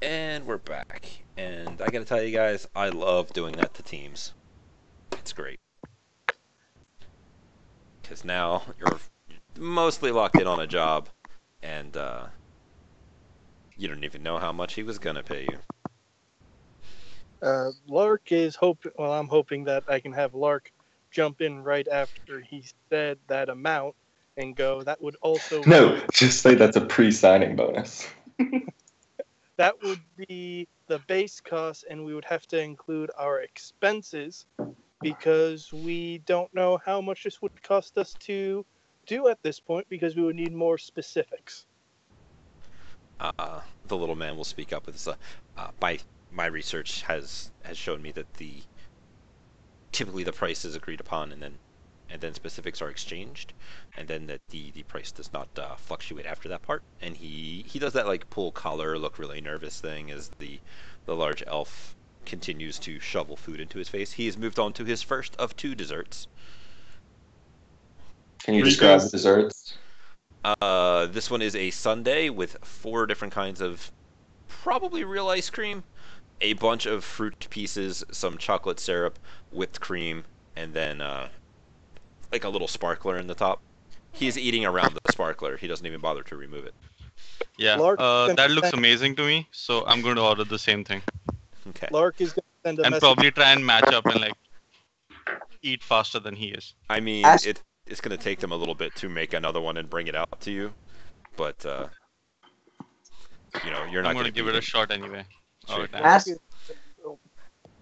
And we're back. And I gotta tell you guys, I love doing that to teams. It's great. Because now you're mostly locked in on a job, and you don't even know how much he was gonna pay you. Lark is hoping. Well, I'm hoping that I can have Lark jump in right after he said that amount and go. That would also No, just say that's a pre-signing bonus. that would be the base cost, and we would have to include our expenses because we don't know how much this would cost us to do at this point because we would need more specifics. The little man will speak up with this. By my research has shown me that typically the price is agreed upon, and then specifics are exchanged, and then that the price does not fluctuate after that part. And he does that like pull collar, look really nervous thing as the large elf continues to shovel food into his face. He has moved on to his first of 2 desserts. Can you describe the desserts? This one is a sundae with 4 different kinds of probably real ice cream, a bunch of fruit pieces, some chocolate syrup, whipped cream, and then like a little sparkler in the top. He's eating around the sparkler. He doesn't even bother to remove it. Yeah, Lark that looks amazing to me. So I'm going to order the same thing. Okay. Lark is going to send a And message. probably try and match up and like eat faster than he is. I mean, it's going to take them a little bit to make another one and bring it out to you, but you're not I'm going to give it a shot anyway. Sure.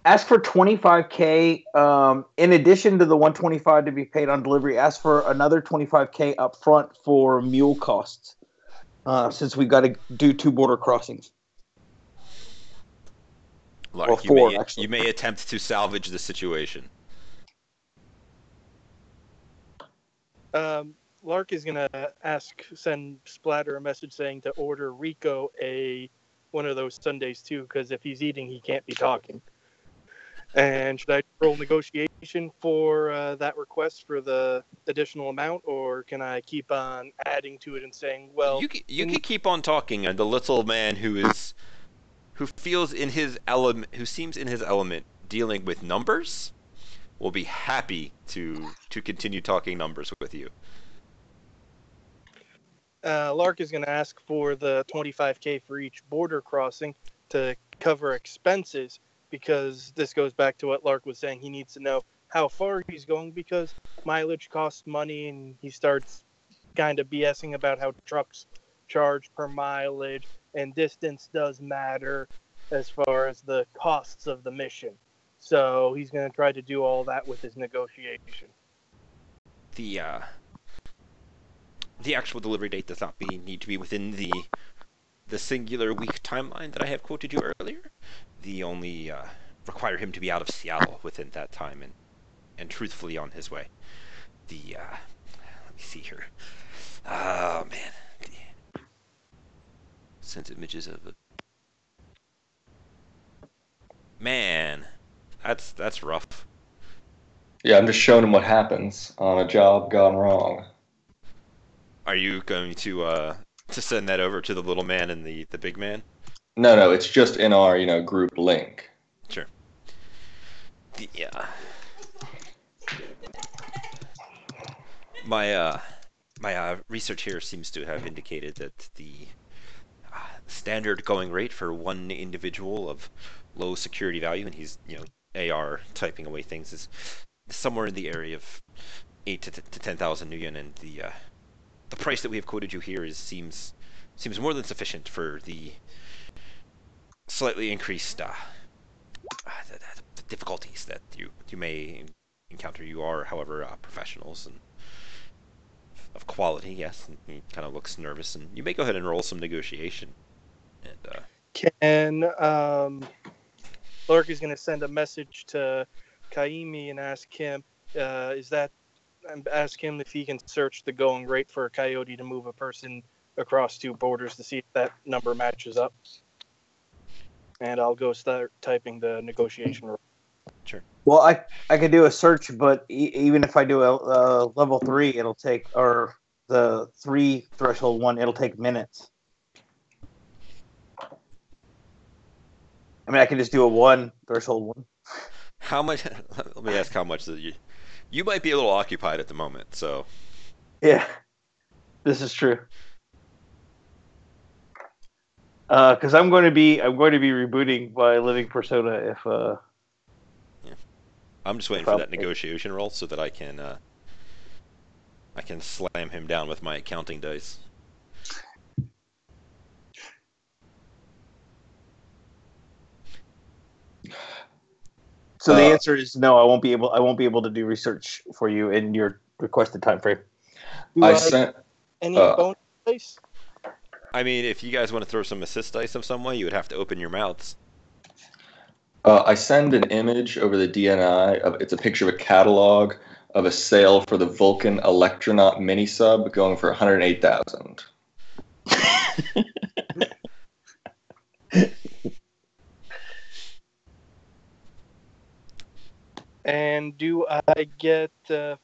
Ask for 25K. In addition to the 125 to be paid on delivery, ask for another 25K up front for mule costs. Since we've got to do 2 border crossings. Lark, or 4, actually. You may attempt to salvage the situation. Lark is going to send Splatter a message saying to order Rico one of those sundaes too, because if he's eating, he can't be talking. And should I roll negotiation for that request for the additional amount, or can I keep on adding to it and saying, well... You can keep on talking, and the little man who feels in his element, who seems in his element, dealing with numbers, will be happy to continue talking numbers with you. Lark is going to ask for the 25K for each border crossing to cover expenses, because this goes back to what Lark was saying. He needs to know how far he's going because mileage costs money, and he starts kind of BSing about how trucks charge per mileage, and distance does matter as far as the costs of the mission. So he's going to try to do all that with his negotiation. The actual delivery date does not need to be within the singular week timeline that I have quoted you earlier. The only require him to be out of Seattle within that time and truthfully on his way. Let me see here. Oh man, sent images of it. Man, that's rough. Yeah, I'm just showing him what happens on a job gone wrong. Are you going to send that over to the little man and the big man? No, it's just in our group link. Sure. My research here seems to have indicated that the standard going rate for one individual of low security value, and he's AR typing away things, is somewhere in the area of 8 to 10,000 nuyen, and the price that we have quoted you here seems more than sufficient for the slightly increased the difficulties that you may encounter. You are, however, professionals and of quality, yes. And he kind of looks nervous, and you may go ahead and roll some negotiation. And can Lark is going to send a message to Kaimi and ask him ask him if he can search the going rate for a coyote to move a person across 2 borders to see if that number matches up. And I'll go start typing the negotiation rule. Sure. Well, I could do a search, but even if I do a level 3, it'll take, or the 3 threshold one, it'll take minutes. I mean, I can just do a 1 threshold 1. How much? Let me ask how much you might be a little occupied at the moment, so Yeah, this is true. Because I'm going to be rebooting my living persona if I'm just waiting for that negotiation roll so that I can slam him down with my accounting dice. So the answer is no. I won't be able to do research for you in your requested time frame. I sent any bonus dice. I mean, if you guys want to throw some assist dice of some way, you would have to open your mouths. I send an image over the DNI of it's a picture of a catalog of a sale for the Vulcan Electronaut mini sub going for 108,000. And do I get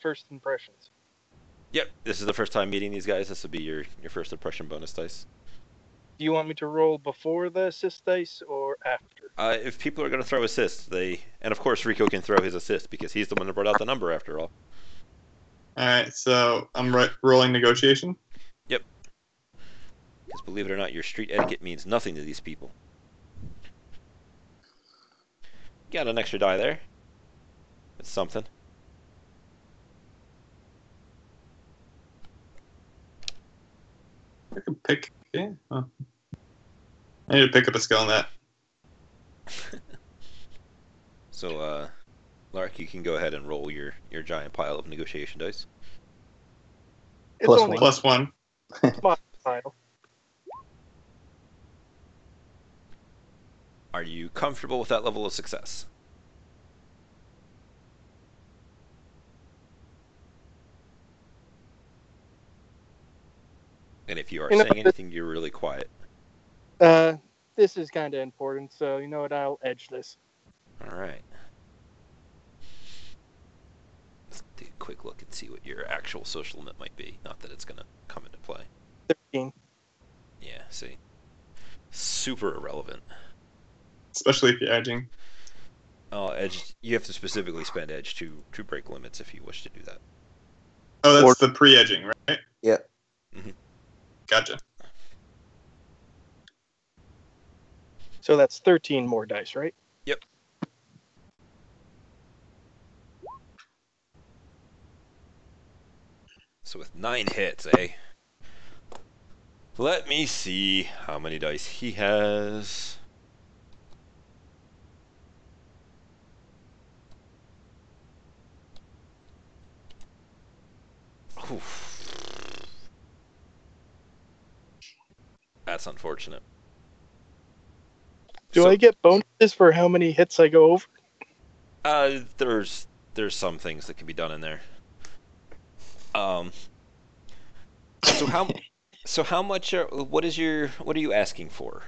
first impressions? Yep, this is the first time meeting these guys. This will be your first impression bonus dice. Do you want me to roll before the assist dice or after? If people are going to throw assists, and of course Rico can throw his assist because he's the one that brought out the number after all. All right, so I'm rolling negotiation. Yep. Because believe it or not, your street etiquette means nothing to these people. Got an extra die there. It's something. I can pick. Yeah. Huh. I need to pick up a skill on that. So, Lark, you can go ahead and roll your giant pile of negotiation dice. It's Plus only +1. my pile. Are you comfortable with that level of success? And if you are saying anything, you're really quiet. This is kind of important, so you know what? I'll edge this. All right. Let's take a quick look and see what your actual social limit might be. Not that it's going to come into play. 13. Yeah, see. Super irrelevant. Especially if you're edging. Oh, edge. You have to specifically spend edge to break limits if you wish to do that. Oh, that's the pre-edging, right? Yeah. Mm-hmm. Gotcha. So that's 13 more dice, right? Yep. So with 9 hits, eh? Let me see how many dice he has. Oof. That's unfortunate. Do I get bonuses for how many hits I go over? There's some things that can be done in there. So how much? What are you asking for?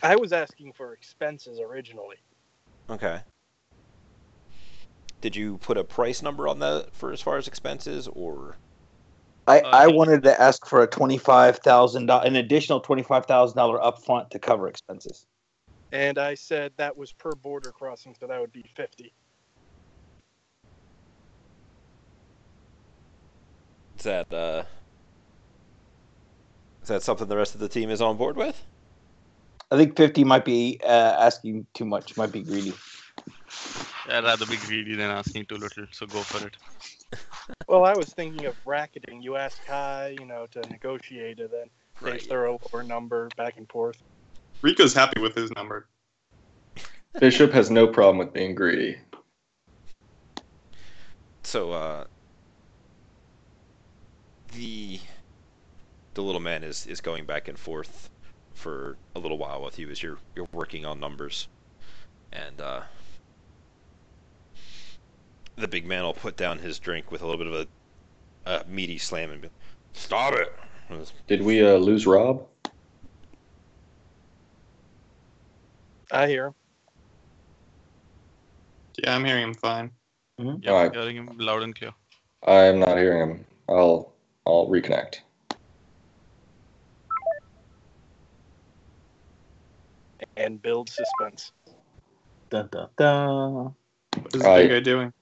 I was asking for expenses originally. Okay. Did you put a price number on that for as far as expenses, or? I wanted to ask for a $25,000, an additional $25,000 upfront to cover expenses. And I said that was per border crossing, so that would be 50. Is that something the rest of the team is on board with? I think 50 might be asking too much. Might be greedy. I'd rather be greedy than asking too little, so go for it. Well, I was thinking of bracketing. You ask high, to negotiate it, then they throw a lower number back and forth. Rico's happy with his number. Bishop has no problem with being greedy. So, the little man is going back and forth for a little while with you as you're working on numbers, and the big man will put down his drink with a little bit of a meaty slam and be, "Stop it!" Did we lose Rob? I hear him. Yeah, I'm hearing him fine. Mm-hmm. Yeah, Right. hearing him loud and clear. I'm not hearing him. I'll reconnect. and build suspense. Dun, dun, dun. What is the big guy doing?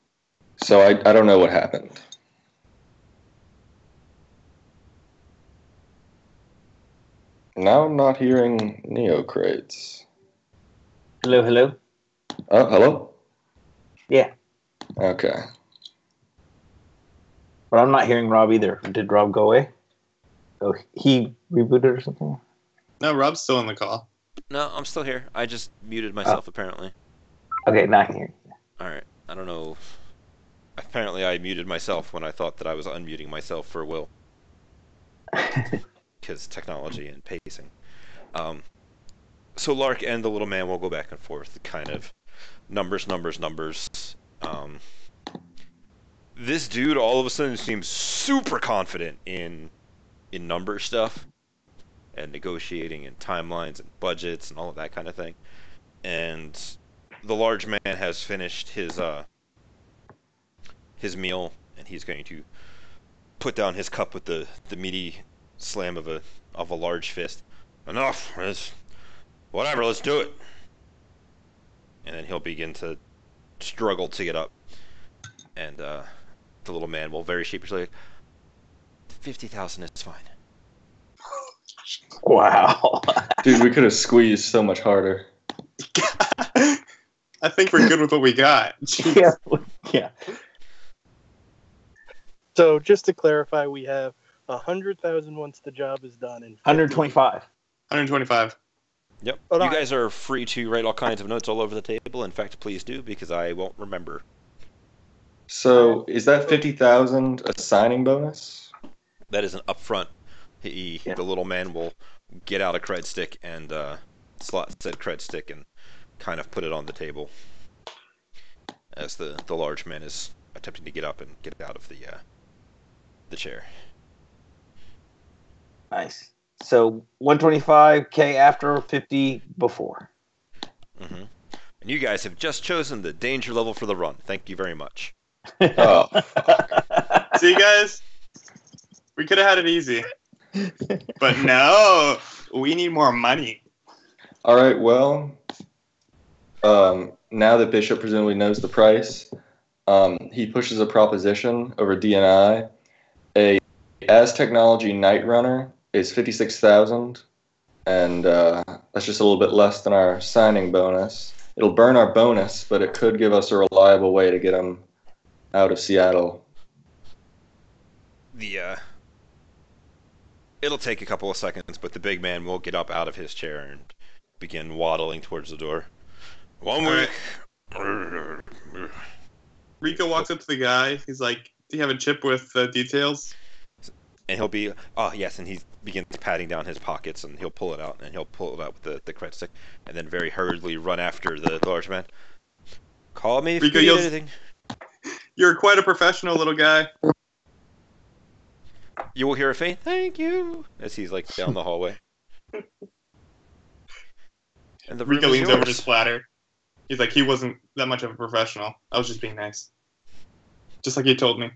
So I don't know what happened. Now I'm not hearing Neo crates. Hello, hello. Oh, hello? Yeah, Okay. but I'm not hearing Rob either. Did Rob go away? Oh, he rebooted or something? No, Rob's still on the call. No, I'm still here. I just muted myself apparently. Okay, not here. All right. I don't know. Apparently, I muted myself when I thought that I was unmuting myself for Will. Because technology and pacing. So Lark and the little man will go back and forth, kind of numbers. This dude all of a sudden seems super confident in number stuff and negotiating and timelines and budgets and all of that kind of thing. And the large man has finished his meal, and he's going to put down his cup with the meaty slam of a large fist. Enough. Whatever. Let's do it. And then he'll begin to struggle to get up, and the little man will very sheepishly, 50,000 is fine. Wow. Dude, we could have squeezed so much harder. I think we're good with what we got. yeah, yeah. So just to clarify, we have 100,000 once the job is done, and 125. 125. Yep. Oh, no, You guys are free to write all kinds of notes all over the table. In fact, please do, because I won't remember. So is that 50,000 a signing bonus? That is an upfront. The little man will get out a cred stick and slot said cred stick and kind of put it on the table as the large man is attempting to get up and get out of the chair. Nice. So 125K after, 50 before. Mm-hmm. And you guys have just chosen the danger level for the run. Thank you very much. Oh, fuck. See, guys? We could have had it easy. But no, we need more money. All right, well, now that Bishop presumably knows the price, he pushes a proposition over DNI. A As Technology Night Runner is 56,000, and that's just a little bit less than our signing bonus. It'll burn our bonus, but it could give us a reliable way to get him out of Seattle. It'll take a couple of seconds, but the big man will get up out of his chair and begin waddling towards the door. 1 week. Rico walks up to the guy. He's like, do you have a chip with details? And he'll be, oh yes, and he begins patting down his pockets, and he'll pull it out, and he'll pull it out with the cred stick, and then very hurriedly run after the large man. Call me if Rico you need yells, anything. You're quite a professional, little guy. You will hear a faint "thank you" as he's like down the hallway. And the room Rico is leans over to yours. Splatter. He's like, he wasn't that much of a professional. I was just being nice. Just like he told me.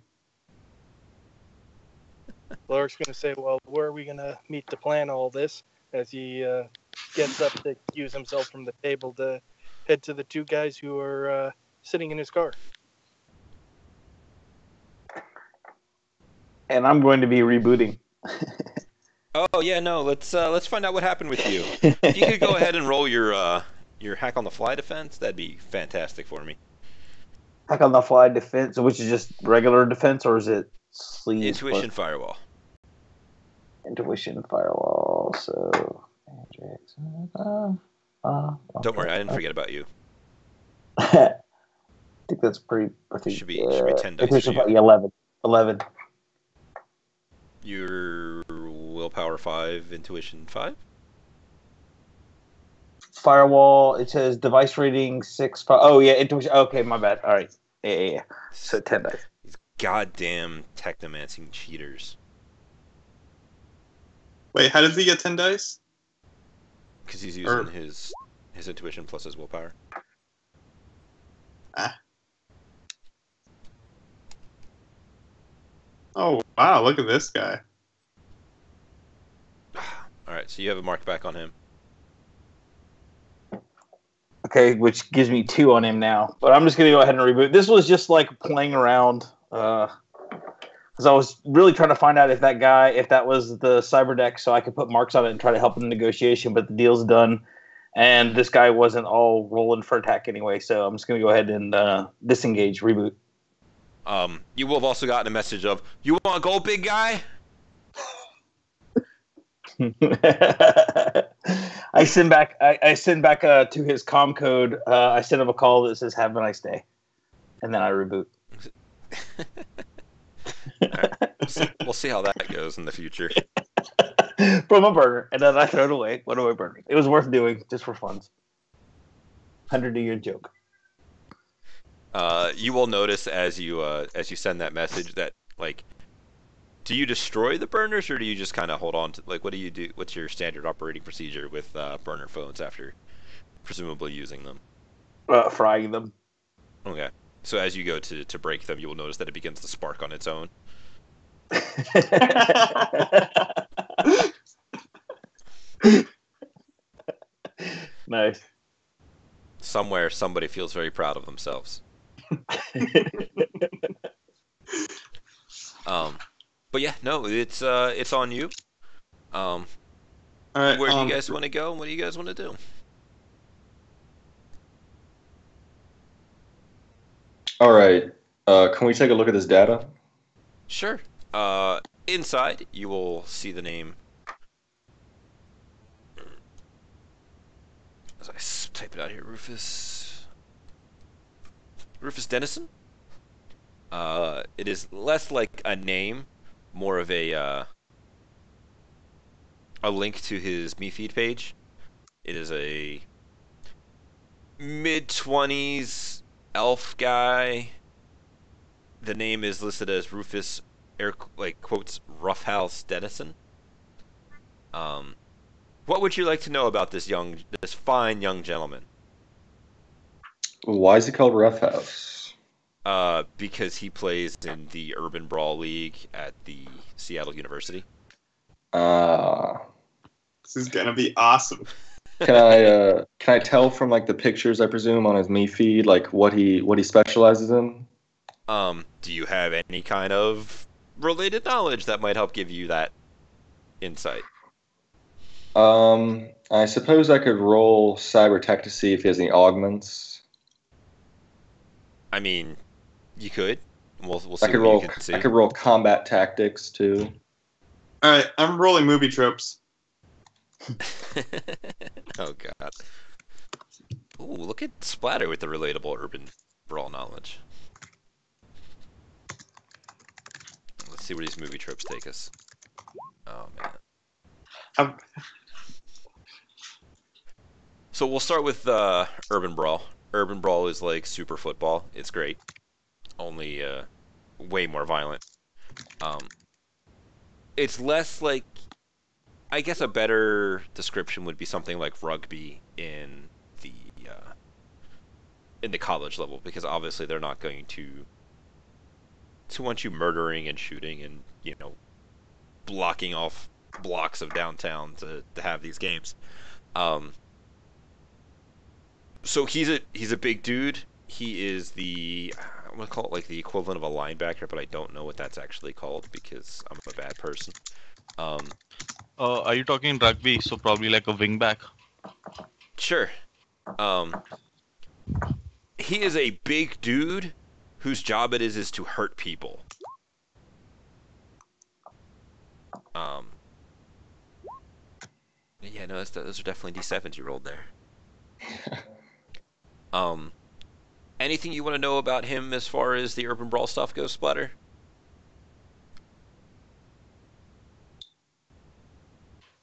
Lark's going to say, well, where are we going to meet to plan all this? As he gets up to excuse himself from the table to head to the two guys who are sitting in his car. And I'm going to be rebooting. Oh yeah, no. Let's find out what happened with you. If you could go ahead and roll your hack on the fly defense, that'd be fantastic for me. Hack on the fly defense, which is just regular defense, or is it sleeve? Intuition firewall. Intuition firewall. So. Don't worry, I didn't forget about you. I think that's pretty. I think Should be 10 dice intuition for you. 11. 11. Your willpower 5, intuition 5. Firewall. It says device rating 6. Oh yeah, intuition. Okay, my bad. All right. Yeah. So 10 dice. These goddamn technomancing cheaters. Wait, how does he get 10 dice? Because he's using his intuition plus his willpower. Oh, wow, look at this guy. Alright, so you have a mark back on him. Okay, which gives me 2 on him now. But I'm just gonna go ahead and reboot. This was just like playing around, because I was really trying to find out if that was the cyber deck, so I could put marks on it and try to help in the negotiation. But the deal's done, and this guy wasn't all rolling for attack anyway. So I'm just gonna go ahead and disengage, reboot. You will have also gotten a message of, "You want to go, big guy?" I send back to his comm code. I send him a call that says "Have a nice day," and then I reboot. Right. We'll see how that goes in the future. From a burner, and then I throw it away. What do I burn? It was worth doing just for fun. 100-year joke. You will notice as you send that message that, like, do you destroy the burners or do you just kind of hold on to, like, what do you do? What's your standard operating procedure with burner phones after presumably using them? Frying them. Okay. So as you go to break them, you will notice that it begins to spark on its own. Nice. Somewhere, somebody feels very proud of themselves. But yeah, no, it's on you. All right. Where do you guys want to go, and what do you guys want to do? All right. Can we take a look at this data? Sure. Inside, you will see the name. As I type it out here, Rufus Dennison. It is less like a name, more of a link to his meFeed page. It is a mid-20s elf guy. The name is listed as Rufus, quotes, Roughhouse Dennison. What would you like to know about this fine young gentleman? Why is it called Rough House? Because he plays in the Urban Brawl League at the Seattle University. This is gonna be awesome. Can I tell from like the pictures, I presume, on his meFeed, like what he specializes in? Do you have any kind of related knowledge that might help give you that insight? I suppose I could roll cyber tech to see if he has any augments. I mean, you could. We'll see I could what roll. you can see. I could roll combat tactics too. All right, I'm rolling movie tropes. Oh god. Ooh, look at Splatter with the relatable urban brawl knowledge. Let's see where these movie tropes take us. Oh man. So we'll start with Urban Brawl. Urban Brawl is like super football. It's great. Only way more violent. It's less like, I guess a better description would be something like rugby in the college level, because obviously they're not going to want you murdering and shooting and, you know, blocking off blocks of downtown to have these games. So he's a big dude. He is I'm gonna call it like the equivalent of a linebacker, but I don't know what that's actually called because I'm a bad person. Are you talking rugby? So probably like a wingback. Sure. He is a big dude whose job it is to hurt people. Yeah, no, those are definitely D7s you rolled there. Anything you want to know about him as far as the Urban Brawl stuff goes, Splatter?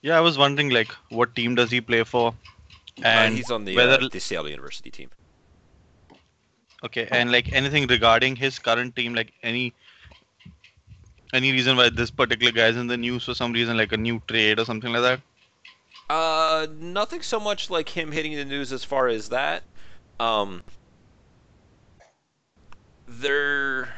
Yeah, I was wondering like what team does he play for, and He's on the whether Seattle University team. okay, and like anything regarding his current team, like any reason why this particular guy is in the news for some reason, like a new trade or something like that. Nothing so much like him hitting the news as far as that. They're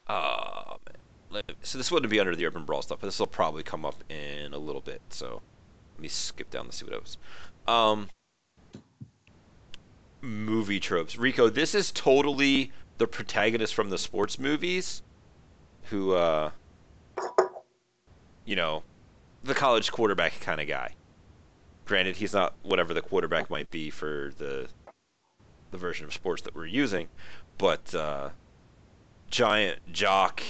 man. So this wouldn't be under the Urban Brawl stuff, but this will probably come up in a little bit. So let me skip down to see what it was. Um, movie tropes. Rico, this is totally the protagonist from the sports movies who, you know, the college quarterback kind of guy. Granted, he's not whatever the quarterback might be for the version of sports that we're using, but giant jock,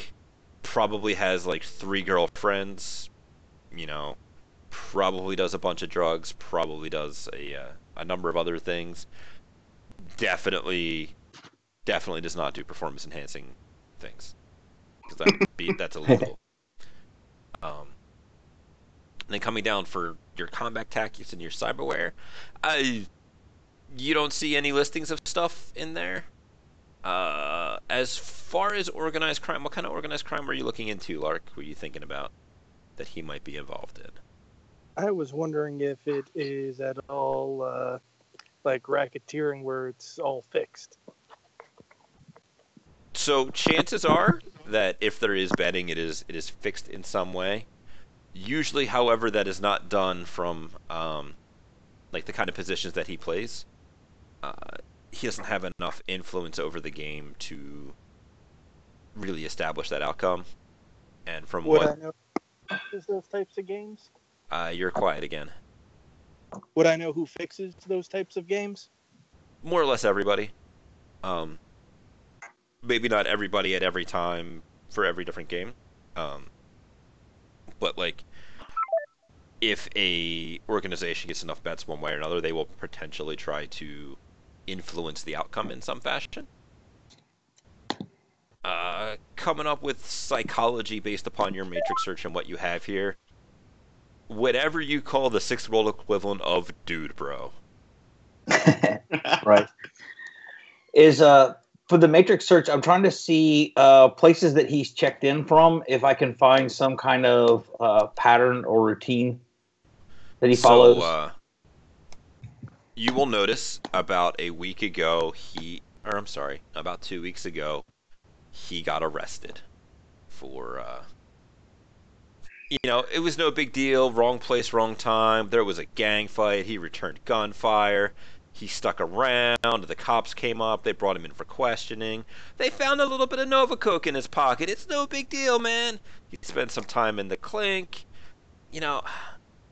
probably has like 3 girlfriends, you know, probably does a bunch of drugs, probably does a number of other things. Definitely, definitely does not do performance enhancing things because that's illegal. Um, then coming down for your combat tactics and your cyberware, I you don't see any listings of stuff in there. As far as organized crime, what kind of organized crime were you looking into, Lark? Were you thinking about that he might be involved in? I was wondering if it is at all like racketeering where it's all fixed. So chances are that if there is betting, it is fixed in some way. Usually, however, that is not done from like the kind of positions that he plays. Uh, he doesn't have enough influence over the game to really establish that outcome. And from Would what I know who fixes those types of games? you're quiet again. Would I know who fixes those types of games? More or less everybody. Um, maybe not everybody at every time for every different game. Um, but like if a organization gets enough bets one way or another, they will potentially try to influence the outcome in some fashion. Coming up with psychology based upon your matrix search and what you have here. Whatever you call the sixth world equivalent of dude, bro. Right. Is for the matrix search, I'm trying to see places that he's checked in from, if I can find some kind of pattern or routine that he follows. So you will notice about a week ago about 2 weeks ago, he got arrested for it was no big deal, wrong place, wrong time. There was a gang fight, he returned gunfire. He stuck around, the cops came up, they brought him in for questioning. They found a little bit of Nova Coke in his pocket. It's no big deal, man. He spent some time in the clink. You know,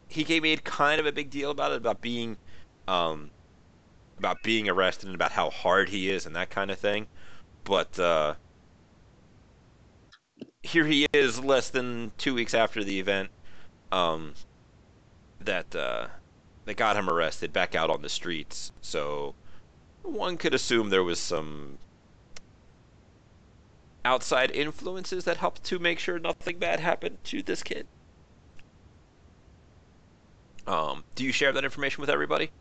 he made kind of a big deal about it, um about being arrested and about how hard he is and that kind of thing. But here he is, less than 2 weeks after the event, um, that got him arrested, back out on the streets. So one could assume there was some outside influences that helped to make sure nothing bad happened to this kid. Do you share that information with everybody?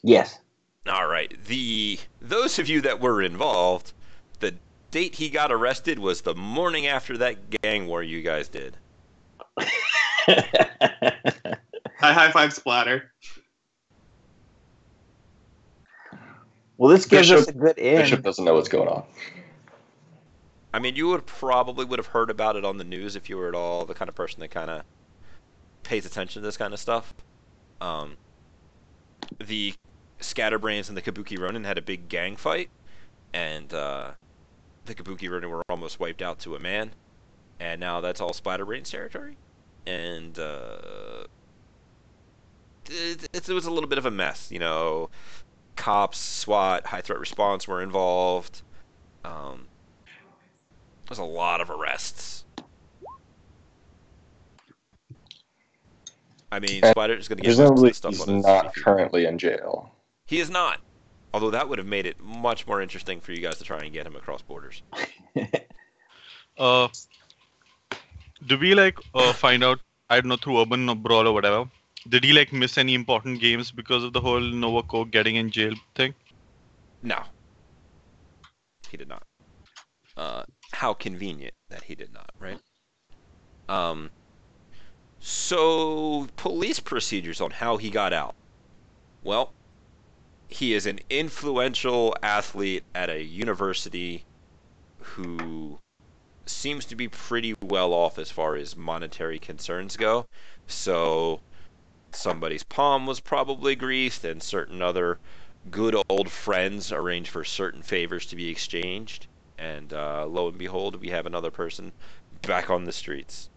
Yes. All right. Those of you that were involved, the date he got arrested was the morning after that gang war you guys did. High five splatter. Well, this gives us a good end. Bishop doesn't know what's going on. I mean, you would have heard about it on the news if you were at all the kind of person that kind of pays attention to this kind of stuff. The Scatterbrains and the Kabuki Ronin had a big gang fight, and the Kabuki Ronin were almost wiped out to a man, and now that's all Splatterbrains territory. And it was a little bit of a mess, Cops, SWAT, high threat response were involved. There's a lot of arrests. I mean, Spider is going to get most of Presumably, the stuff he's on his not meFeed. currently in jail. He is not. Although that would have made it much more interesting for you guys to try and get him across borders. Do we find out, I don't know, through Urban or Brawl or whatever, did he miss any important games because of the whole Nova Coke getting in jail thing? No. He did not. How convenient that he did not, right? So, police procedures on how he got out. Well, he is an influential athlete at a university who seems to be pretty well off as far as monetary concerns go. So somebody's palm was probably greased, and certain other good old friends arranged for certain favors to be exchanged. And lo and behold, we have another person back on the streets.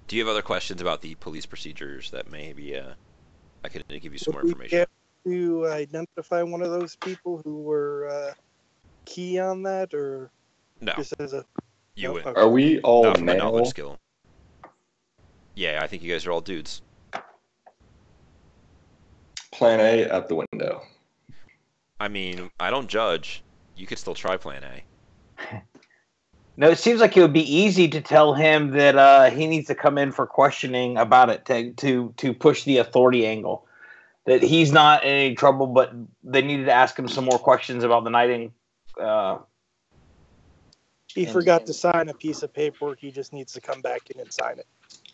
Do you have other questions about the police procedures that maybe I could give you some more Would we information? get to identify one of those people who were key on that, or No, just as a you no? wouldn't. Okay. Are we all Not from a knowledge male? skill. Yeah, I think you guys are all dudes. Plan A at the window. I mean, I don't judge. You could still try Plan A. No, it seems like it would be easy to tell him that he needs to come in for questioning about it to push the authority angle. That he's not in any trouble, but they needed to ask him some more questions about the knighting. He forgot to sign a piece of paperwork. He just needs to come back in and sign it.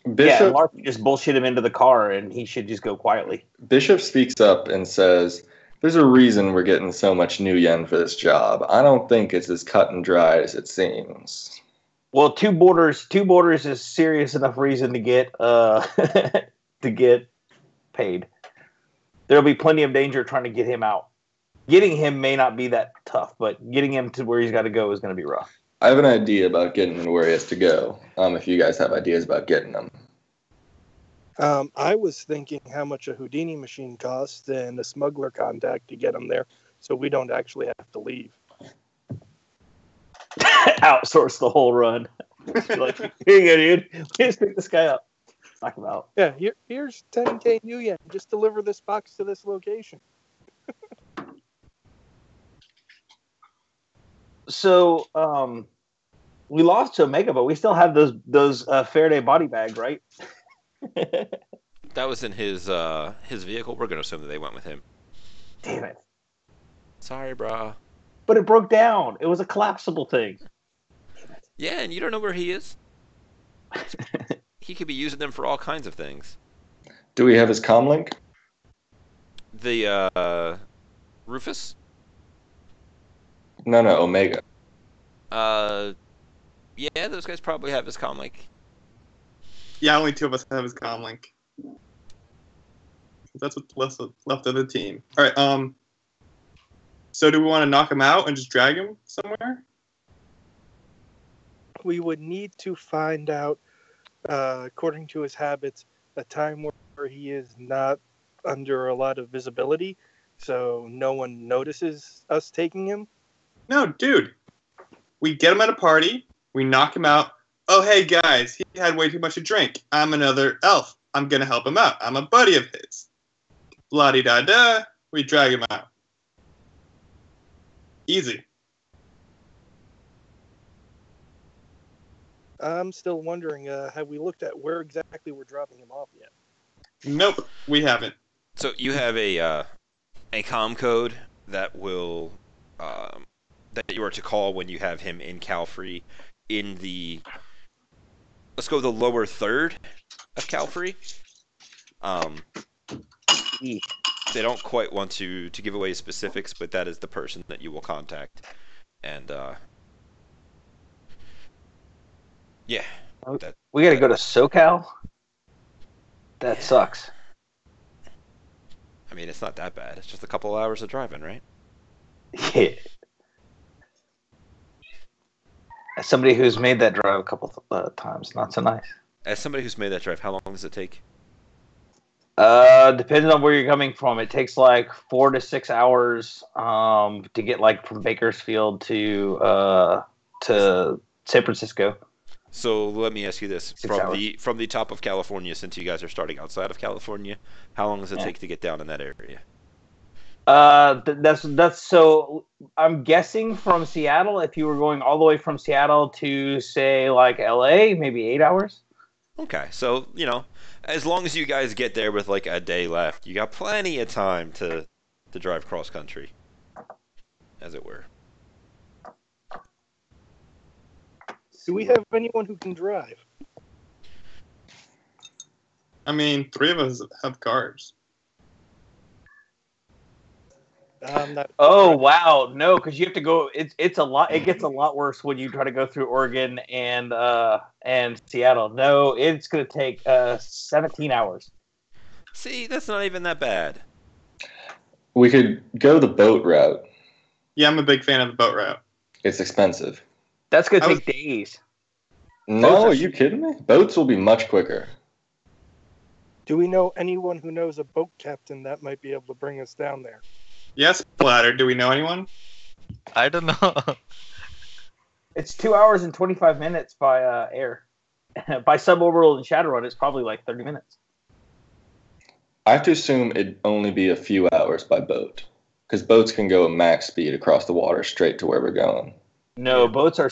Yeah, and Bishop Lark just bullshit him into the car, and he should just go quietly. Bishop speaks up and says, "There's a reason we're getting so much new yen for this job. I don't think it's as cut and dry as it seems." Well, two borders is serious enough reason to get to get paid. There'll be plenty of danger trying to get him out. Getting him may not be that tough, but getting him to where he's got to go is going to be rough. I have an idea about getting him where he has to go. If you guys have ideas about getting him. I was thinking how much a Houdini machine costs and a smuggler contact to get him there, so we don't actually have to leave. Outsource the whole run. Like, here you go, dude. We just pick this guy up. Knock him out. Yeah, here's 10K new yen. Just deliver this box to this location. So, we lost to Omega, but we still have those Faraday body bag, right? That was in his vehicle. We're gonna assume that they went with him. Damn it. Sorry, brah. But it broke down. It was a collapsible thing. Yeah, and you don't know where he is. He could be using them for all kinds of things. Do we have his comlink? The Rufus? No, Omega. Yeah, those guys probably have his comlink. Yeah, only two of us have his comlink. That's what's left of the team. All right. So do we want to knock him out and just drag him somewhere? We would need to find out, according to his habits, a time where he is not under a lot of visibility, so no one notices us taking him. No, dude. We get him at a party. We knock him out. Oh, hey, guys. He had way too much to drink. I'm another elf. I'm going to help him out. I'm a buddy of his. La-di-da-da. We drag him out. Easy. I'm still wondering, have we looked at where exactly we're dropping him off yet? Nope, we haven't. So you have a comm code that will that you are to call when you have him in Calfree in the, let's go the lower third of Calfree. They don't quite want to give away specifics, but that is the person that you will contact. And yeah. We got to go to SoCal? That sucks. I mean, it's not that bad. It's just a couple of hours of driving, right? Yeah. As somebody who's made that drive a couple times, not so nice. As somebody who's made that drive, how long does it take? Depending on where you're coming from, it takes like 4 to 6 hours to get like from Bakersfield to San Francisco. So let me ask you this: 6 hours. from the top of California, since you guys are starting outside of California, how long does it take to get down in that area? That's so. I'm guessing from Seattle. If you were going all the way from Seattle to say like LA, maybe 8 hours. Okay, so as long as you guys get there with like a day left, you got plenty of time to drive cross country, as it were. Do we have anyone who can drive? I mean, 3 of us have cars. I'm not. Oh wow, no, because you have to go. It's a lot. It gets a lot worse when you try to go through Oregon and Seattle. No, it's going to take 17 hours. See, that's not even that bad. We could go the boat route. Yeah, I'm a big fan of the boat route. It's expensive. That's going to I take days. No, are you kidding me? Boats will be much quicker. Do we know anyone who knows a boat captain that might be able to bring us down there? Yes, Splatter. Do we know anyone? I don't know. It's 2 hours and 25 minutes by air. By suborbital and Shadowrun, it's probably like 30 minutes. I have to assume it'd only be a few hours by boat, because boats can go at max speed across the water straight to where we're going. No, boats are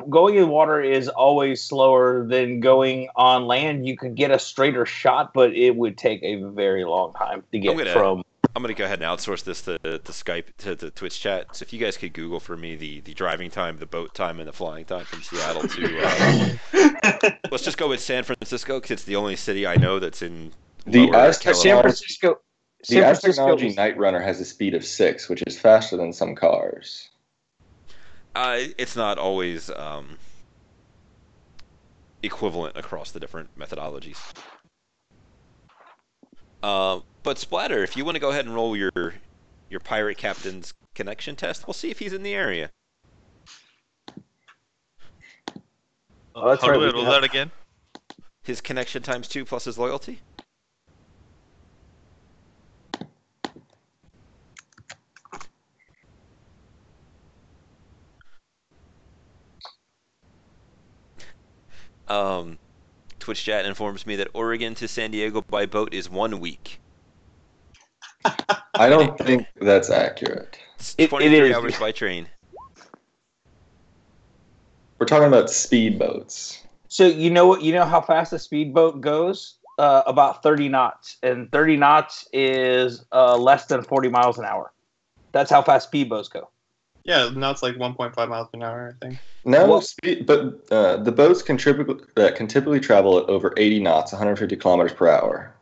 going in water is always slower than going on land. You could get a straighter shot, but it would take a very long time to get from. I'm gonna go ahead and outsource this to Skype to the Twitch chat. So if you guys could Google for me the driving time, the boat time, and the flying time from Seattle to let's just go with San Francisco because it's the only city I know that's in The lower Aztec San California. Francisco. The San Aztec Francisco Technology is- Night Runner has a speed of 6, which is faster than some cars. It's not always equivalent across the different methodologies. But Splatter, if you want to go ahead and roll your pirate captain's connection test, we'll see if he's in the area. Oh, that's How right, do I we roll have- that again? His connection times 2 plus his loyalty. Twitch chat informs me that Oregon to San Diego by boat is 1 week. I don't think that's accurate. It's It 23 is. hours by train. We're talking about speedboats. So you know what? You know how fast a speedboat goes? About 30 knots, and 30 knots is less than 40 miles an hour. That's how fast speedboats go. Yeah, now it's like 1.5 miles an hour, I think. No, Well- but the boats can typically travel at over 80 knots, 150 kilometers per hour,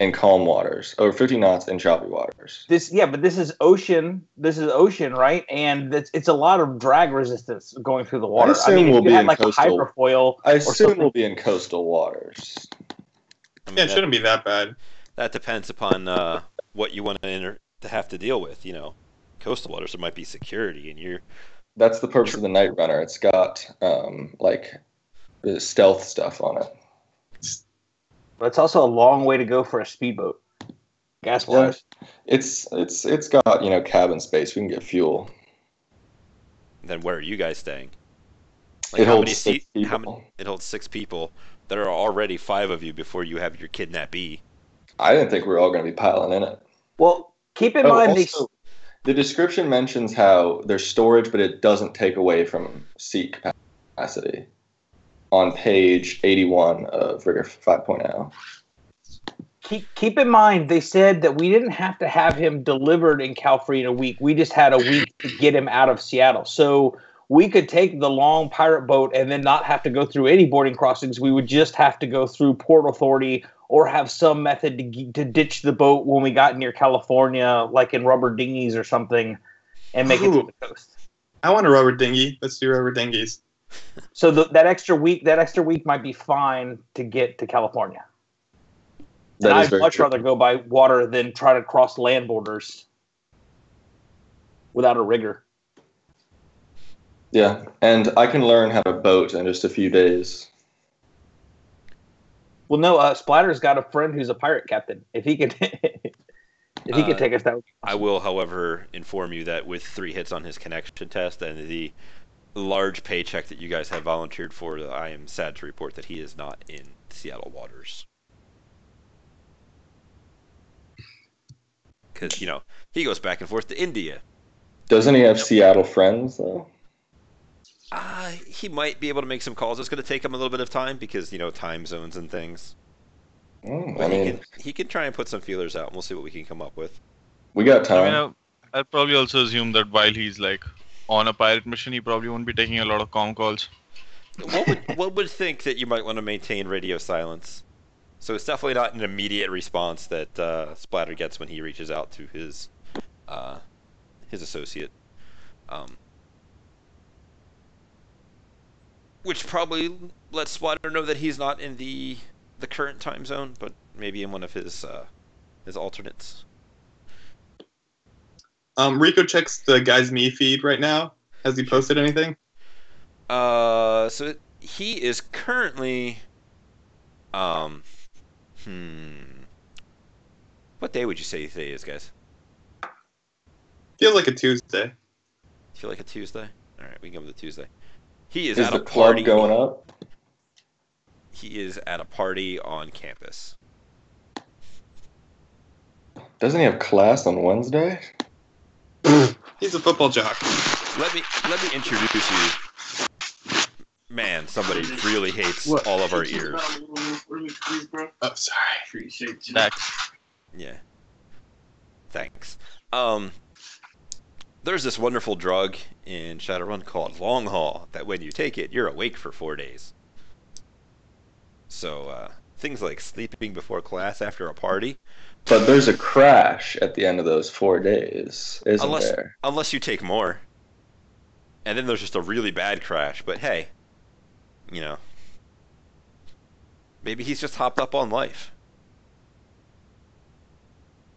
in calm waters, over 50 knots in choppy waters. But this is ocean. This is ocean, right? And it's a lot of drag resistance going through the water. assume if we'll you be had in like a coastal- hydrofoil, I or assume something- we'll be in coastal waters. I mean, Yeah, it shouldn't be that bad. that depends upon what you want to have to deal with. You know, coastal waters there might be security, and you're That's the purpose of the Night Runner. It's got like the stealth stuff on it. But it's also a long way to go for a speedboat, gas wise. It's got cabin space. We can get fuel. then where are you guys staying? It how holds many 6 seat? How people. many? It holds 6 people. There are already 5 of you before you have your kidnappee. I didn't think we were all going to be piling in it. Well, keep in Oh, mind also, the description mentions how there's storage, but it doesn't take away from seat capacity. On page 81 of Rigor 5.0. keep in mind they said that we didn't have to have him delivered in Calfree in a week. We just had a week to get him out of Seattle. So we could take the long pirate boat and then not have to go through any boarding crossings. We would just have to go through Port Authority or have some method to ditch the boat when we got near California, like in rubber dinghies or something, and make it to the coast. I want a rubber dinghy. Let's do rubber dinghies. So that extra week might be fine to get to California. That And is I'd very much true. rather go by water than try to cross land borders without a rigger. Yeah, and I can learn how to boat in just a few days. Well, no, Splatter's got a friend who's a pirate captain. If he could, if he could take us, that would be I will, however, inform you that with 3 hits on his connection test and the large paycheck that you guys have volunteered for, I am sad to report that he is not in Seattle waters. Because, he goes back and forth to India. Doesn't he have Seattle friends, though? He might be able to make some calls. It's going to take him a little bit of time because, time zones and things. I But mean, he can try and put some feelers out, and we'll see what we can come up with. we got time. I mean, I'd probably also assume that while he's like on a pirate mission, he probably won't be taking a lot of comm calls. One would think that you might want to maintain radio silence. So it's definitely not an immediate response that Splatter gets when he reaches out to his his associate. Which probably lets Swatter know that he's not in the current time zone, but maybe in one of his alternates. Rico checks the guy's meFeed right now. Has he posted anything? So he is currently, what day would you say today is, guys? Feels like a Tuesday. Feel like a Tuesday? All right, we can go with the Tuesday. He is Is at the a party. club going up? He is at a party on campus. Doesn't he have class on Wednesday? He's a football jock. Let me introduce you. Man, somebody really hates all of our ears. Oh, sorry. That's Yeah. Thanks. There's this wonderful drug in Shadowrun called Long Haul that when you take it, you're awake for 4 days. So, things like sleeping before class after a party. But there's a crash at the end of those 4 days, isn't there? Unless you take more. And then there's just a really bad crash. But hey, you know, maybe he's just hopped up on life.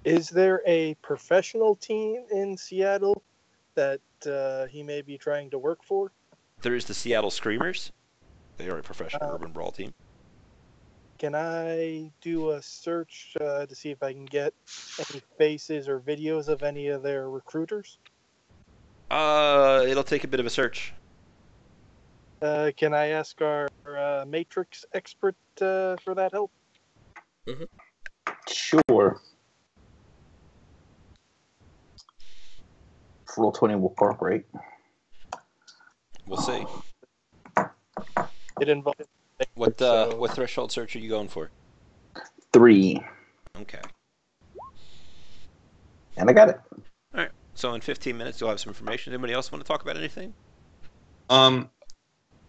Is there a professional team in Seattle that he may be trying to work for? There is the Seattle Screamers. They are a professional urban brawl team. Can I do a search to see if I can get any faces or videos of any of their recruiters? It'll take a bit of a search. Can I ask our Matrix expert for that help? Sure. Roll 20 will incorporate. We'll see. It involves What threshold search are you going for? 3. Okay. And I got it. All right. So in 15 minutes, you'll have some information. Anybody else want to talk about anything? I'm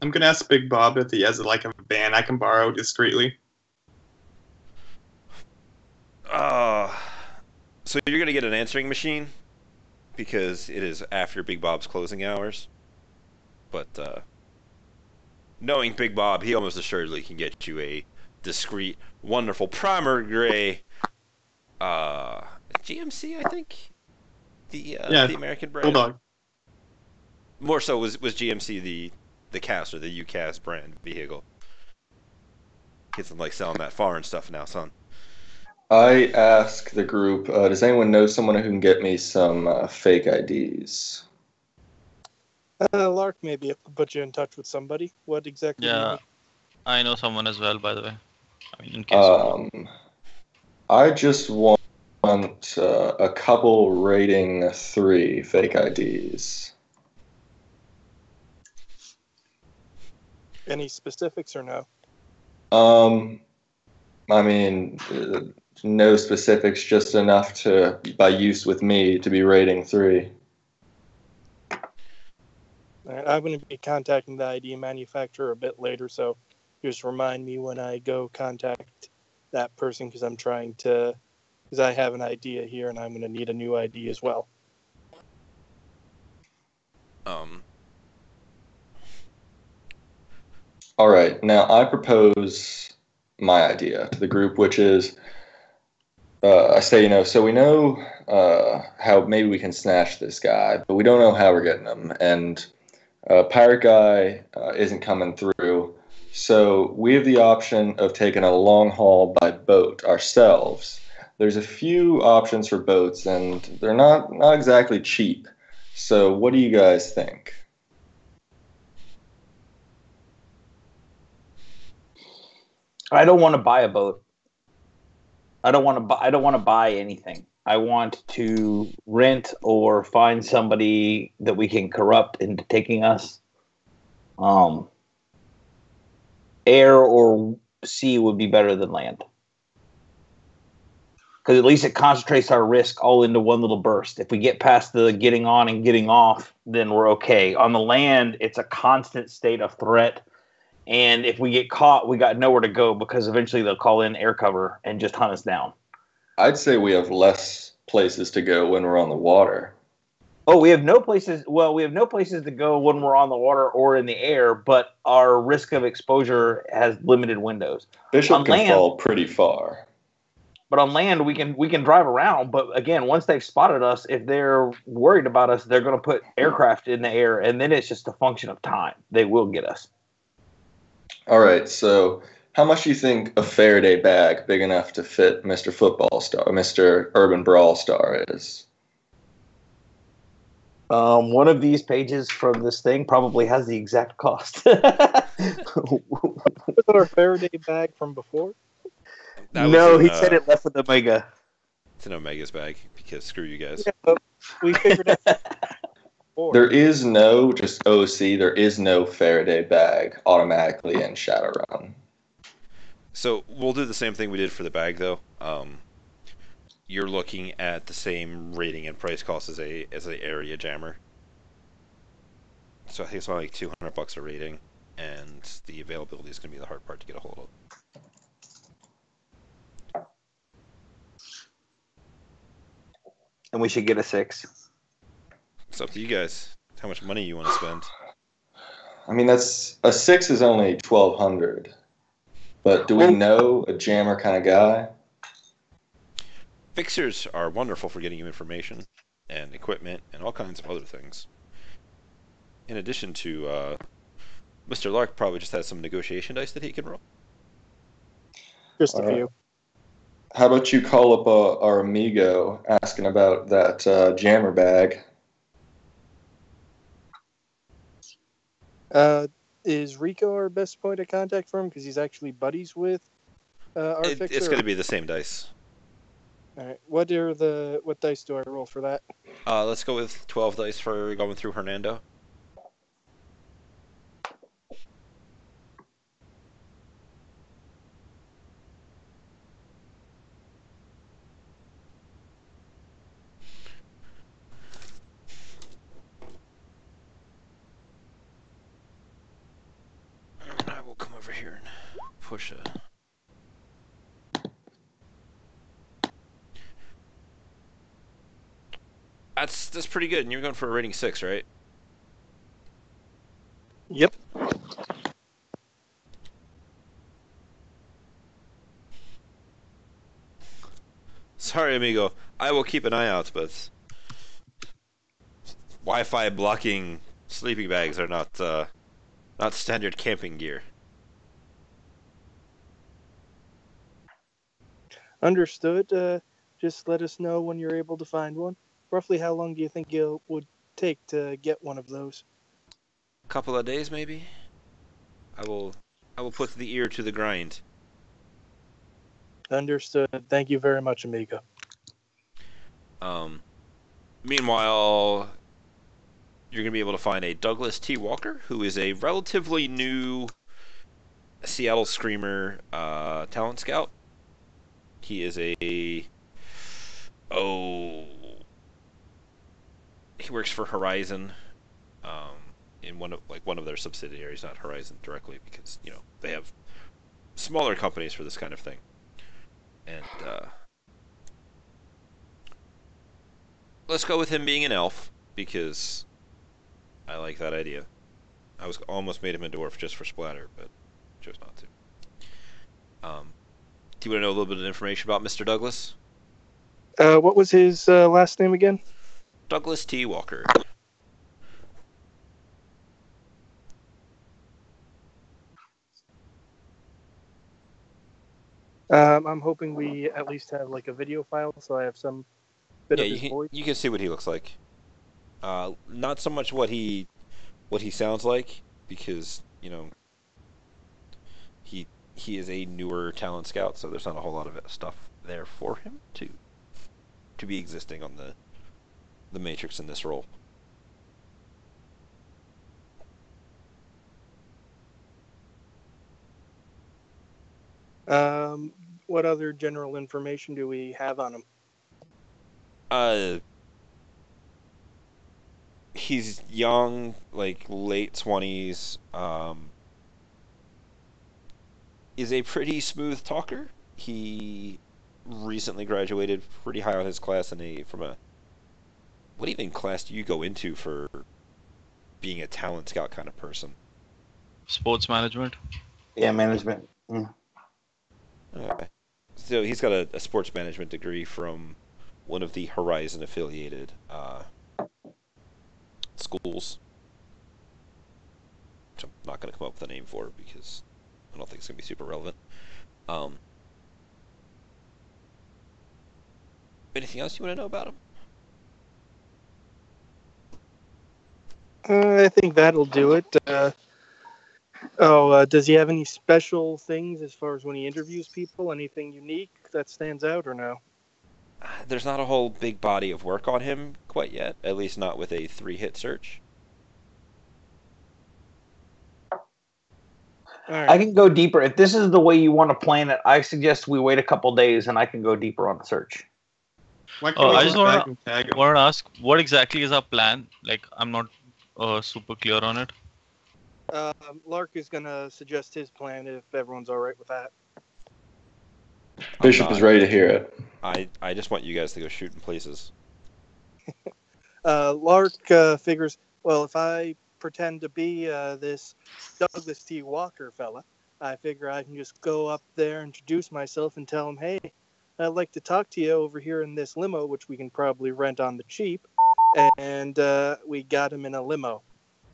gonna ask Big Bob if he has like a van I can borrow discreetly. So you're gonna get an answering machine because it is after Big Bob's closing hours. But knowing Big Bob, he almost assuredly can get you a discreet, wonderful primer gray GMC, I think. The American brand. Bulldog. More so was GMC the CAS or the UCAS brand vehicle. Kids like selling that foreign stuff now, son. I ask the group, does anyone know someone who can get me some fake IDs? Lark may be able to put you in touch with somebody. What exactly? do you yeah. need? I know someone as well, by the way. I mean, in case. I just want a couple rating 3 fake IDs. Any specifics or no? I mean, no specifics, just enough to, by use with me, to be rating 3. Alright, I'm going to be contacting the ID manufacturer a bit later, so just remind me when I go contact that person because I have an idea here and I'm going to need a new ID as well. All right, now I propose my idea to the group, which is, I say, so we know how maybe we can snatch this guy, but we don't know how we're getting him. And Pirate Guy isn't coming through. So we have the option of taking a long haul by boat ourselves. There's a few options for boats, and they're not exactly cheap. So what do you guys think? I don't want to buy a boat. I don't want to buy anything. I want to rent or find somebody that we can corrupt into taking us. Air or sea would be better than land. Because at least it concentrates our risk all into one little burst. If we get past the getting on and getting off, then we're okay. On the land, it's a constant state of threat. And if we get caught, we got nowhere to go because eventually they'll call in air cover and just hunt us down. I'd say we have less places to go when we're on the water. Oh, we have no places. Well, we have no places to go when we're on the water or in the air, but our risk of exposure has limited windows. Bishop On can land, fall pretty far. but on land we can drive around. But again, once they've spotted us, if they're worried about us, they're going to put aircraft in the air, and then it's just a function of time. They will get us. All right, so how much do you think a Faraday bag big enough to fit Mr. Football Star, Mr. Urban Brawl Star is? One of these pages from this thing probably has the exact cost. Was our Faraday bag from before? That was No, in, he said it left with Omega. It's in Omega's bag because screw you guys. Yeah, but we figured out before. There is no, just OC, there is no Faraday bag automatically in Shadowrun. So we'll do the same thing we did for the bag, though. You're looking at the same rating and price cost as a area jammer. So I think it's only like $200 a rating, and the availability is going to be the hard part to get a hold of. And we should get a 6. It's up to you guys. How much money you want to spend? I mean, that's a 6 is only 1,200. But do we know a jammer kind of guy? Fixers are wonderful for getting you information and equipment and all kinds of other things. In addition to, Mr. Lark probably just has some negotiation dice that he can roll. Just a All right. few. How about you call up our amigo asking about that jammer bag? Is Rico our best point of contact for him because he's actually buddies with our fixer? It's going to be the same dice. All right. What dice do I roll for that? Let's go with 12 dice for going through Hernando. And I will come over here and push a... That's pretty good. And you're going for a rating 6, right? Yep. Sorry, amigo. I will keep an eye out, but Wi-Fi blocking sleeping bags are not standard camping gear. Understood. Just let us know when you're able to find one. Roughly how long do you think it would take to get one of those? A couple of days, maybe. I will put the ear to the grind. Understood. Thank you very much, amigo. Meanwhile, you're going to be able to find a Douglas T. Walker, who is a relatively new Seattle Screamer talent scout. He is he works for Horizon, in one of their subsidiaries, not Horizon directly, because they have smaller companies for this kind of thing. And let's go with him being an elf, because I like that idea. I was almost made him a dwarf just for splatter, but chose not to. Do you want to know a little bit of information about Mr. Douglas? What was his last name again? Douglas T. Walker. I'm hoping we at least have like a video file, so I have some bit of his voice. You can see what he looks like. Not so much what he sounds like, because he is a newer talent scout, so there's not a whole lot of stuff there for him to be existing on the Matrix in this role. What other general information do we have on him? He's young, like late 20s. Is a pretty smooth talker. He recently graduated pretty high on his class from a What even class do you go into for being a talent scout kind of person? Sports management. Yeah, management. Yeah. Okay. So he's got a sports management degree from one of the Horizon affiliated schools. Which I'm not going to come up with a name for because I don't think it's going to be super relevant. Um, Anything else you want to know about him? I think that'll do it. Does he have any special things as far as when he interviews people? Anything unique that stands out or no? There's not a whole big body of work on him quite yet, at least not with a 3-hit search. All right. I can go deeper. If this is the way you want to plan it, I suggest we wait a couple days and I can go deeper on the search. Why can't we I just just bag and tag him? want to ask, what exactly is our plan? Like, I'm not super clear on it. Lark is going to suggest his plan if everyone's all right with that. Bishop is ready to hear it. I just want you guys to go shooting places. Lark figures, well, if I pretend to be this Douglas T. Walker fella, I figure I can just go up there, introduce myself, and tell him, hey, I'd like to talk to you over here in this limo, which we can probably rent on the cheap. And we got him in a limo.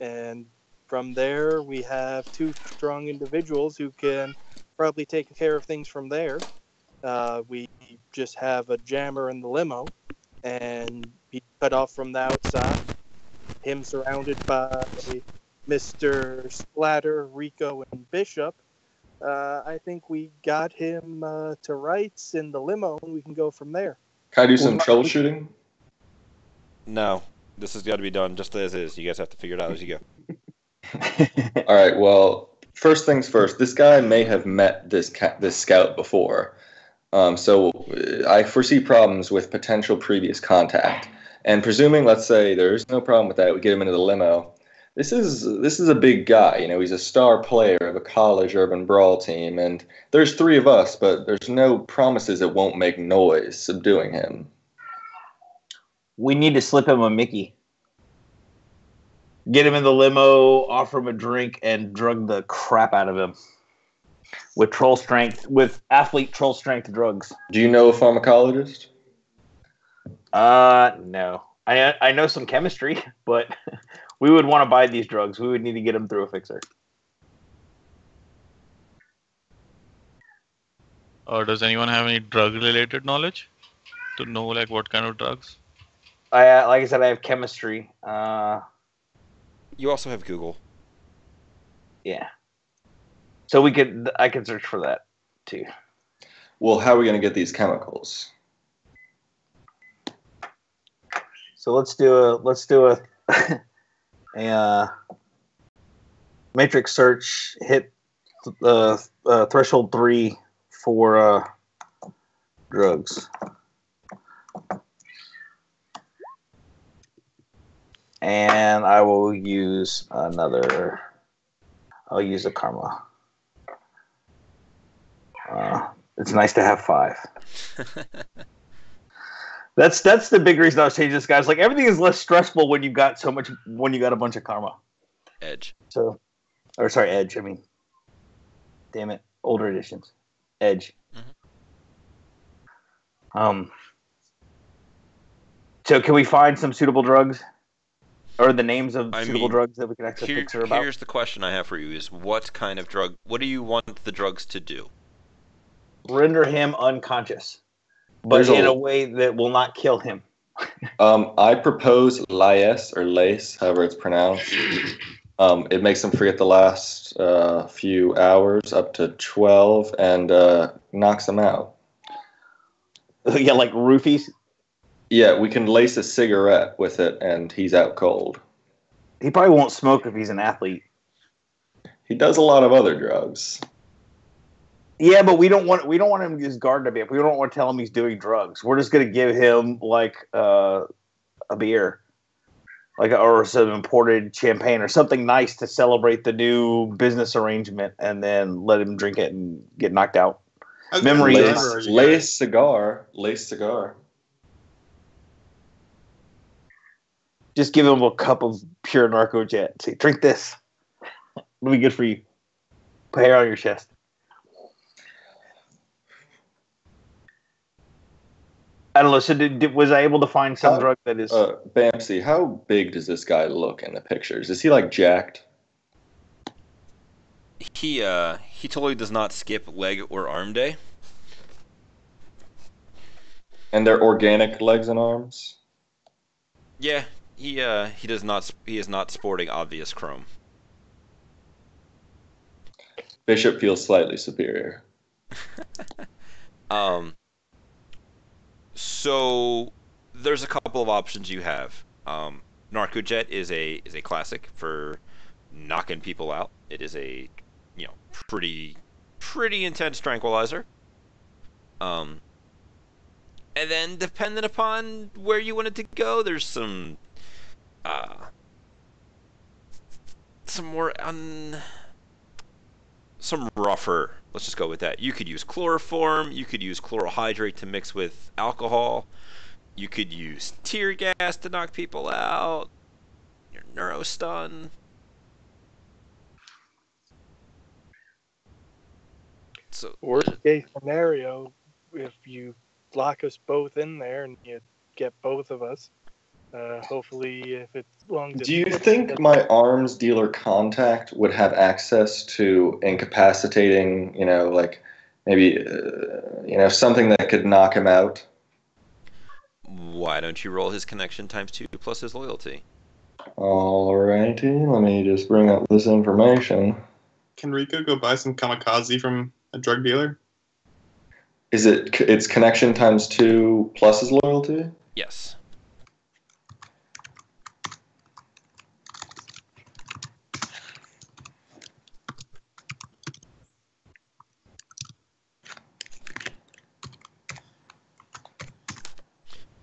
And from there, we have 2 strong individuals who can probably take care of things from there. We just have a jammer in the limo, and be cut off from the outside. Him surrounded by Mr. Splatter, Rico, and Bishop. I think we got him to rights in the limo, and we can go from there. Can I do some troubleshooting? No, this has got to be done just as is. You guys have to figure it out as you go. All right. Well, first things first. This guy may have met this scout before, so I foresee problems with potential previous contact. And presuming, let's say, there's no problem with that, we get him into the limo. This is a big guy. You know, he's a star player of a college urban brawl team, and there's 3 of us, but there's no promises it won't make noise subduing him. We need to slip him a Mickey. Get him in the limo, offer him a drink, and drug the crap out of him with athlete troll strength drugs. Do you know a pharmacologist? No. I know some chemistry, but we would want to buy these drugs. We would need to get them through a fixer. Or does anyone have any drug-related knowledge to know like what kind of drugs? Like I said, I have chemistry. You also have Google. Yeah. So I could search for that too. Well, how are we going to get these chemicals? So let's do a matrix search. Hit threshold 3 for drugs. And I will use I'll use a karma. It's nice to have 5. That's the big reason I was changing this, guys. Like, everything is less stressful when you got a bunch of karma. Edge. Edge. I mean, damn it, older editions. Edge. Mm-hmm. So can we find some suitable drugs? Or the names of suitable drugs that we can actually fix her about? Here's the question I have for you: is what kind of drug? What do you want the drugs to do? Render him unconscious, but in a way that will not kill him. I propose Laes or Lace, however it's pronounced. It makes him forget the last few hours, up to 12, and knocks him out. Yeah, like roofies. Yeah, we can lace a cigarette with it, and he's out cold. He probably won't smoke if he's an athlete. He does a lot of other drugs. Yeah, but we don't want him to use guard to be up. We don't want to tell him he's doing drugs. We're just gonna give him like a beer, or some imported champagne or something nice to celebrate the new business arrangement, and then let him drink it and get knocked out. Lace cigar. Just give him a cup of pure narco jet. Say, drink this. It'll be good for you. Put hair on your chest. I don't know. So was I able to find some drug that is... Bamce, how big does this guy look in the pictures? Is he like jacked? He totally does not skip leg or arm day. And they're organic legs and arms? Yeah, he does not. He is not sporting obvious chrome. Bishop feels slightly superior. So there's a couple of options you have. Narcojet is a classic for knocking people out. It is a pretty intense tranquilizer. And then depending upon where you want it to go, there's some more some rougher. Let's just go with that. You could use chloroform. You could use chlorohydrate to mix with alcohol. You could use tear gas to knock people out. Your neurostun. So worst case scenario, if you lock us both in there and you get both of us, hopefully if it's long distance. Do you think my arms dealer contact would have access to incapacitating, like maybe, something that could knock him out? Why don't you roll his connection times 2 plus his loyalty? Alrighty, let me just bring up this information. Can Rico go buy some kamikaze from a drug dealer? It's connection times 2 plus his loyalty? Yes.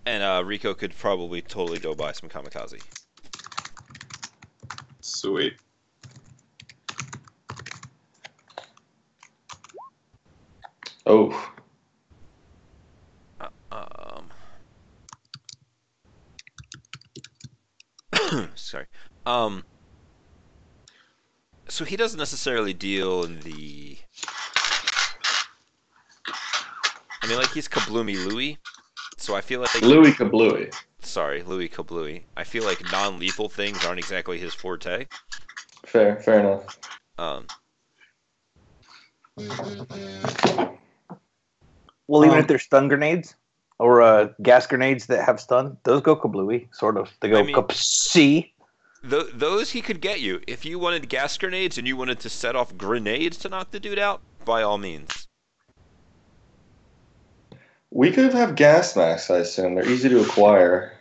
And Rico could probably totally go buy some kamikaze. Sweet. Oh. Sorry. So he doesn't necessarily deal in the... I mean, like, he's Kabloomy Louie, so I feel like... Louie Kablooey. Sorry, Louie Kablooey. I feel like non-lethal things aren't exactly his forte. Fair enough. Well, even if they're stun grenades or gas grenades that have stun, those go kablooey, sort of. They go kapsee. Those he could get you. If you wanted gas grenades and you wanted to set off grenades to knock the dude out, by all means. We could have gas masks, I assume. They're easy to acquire,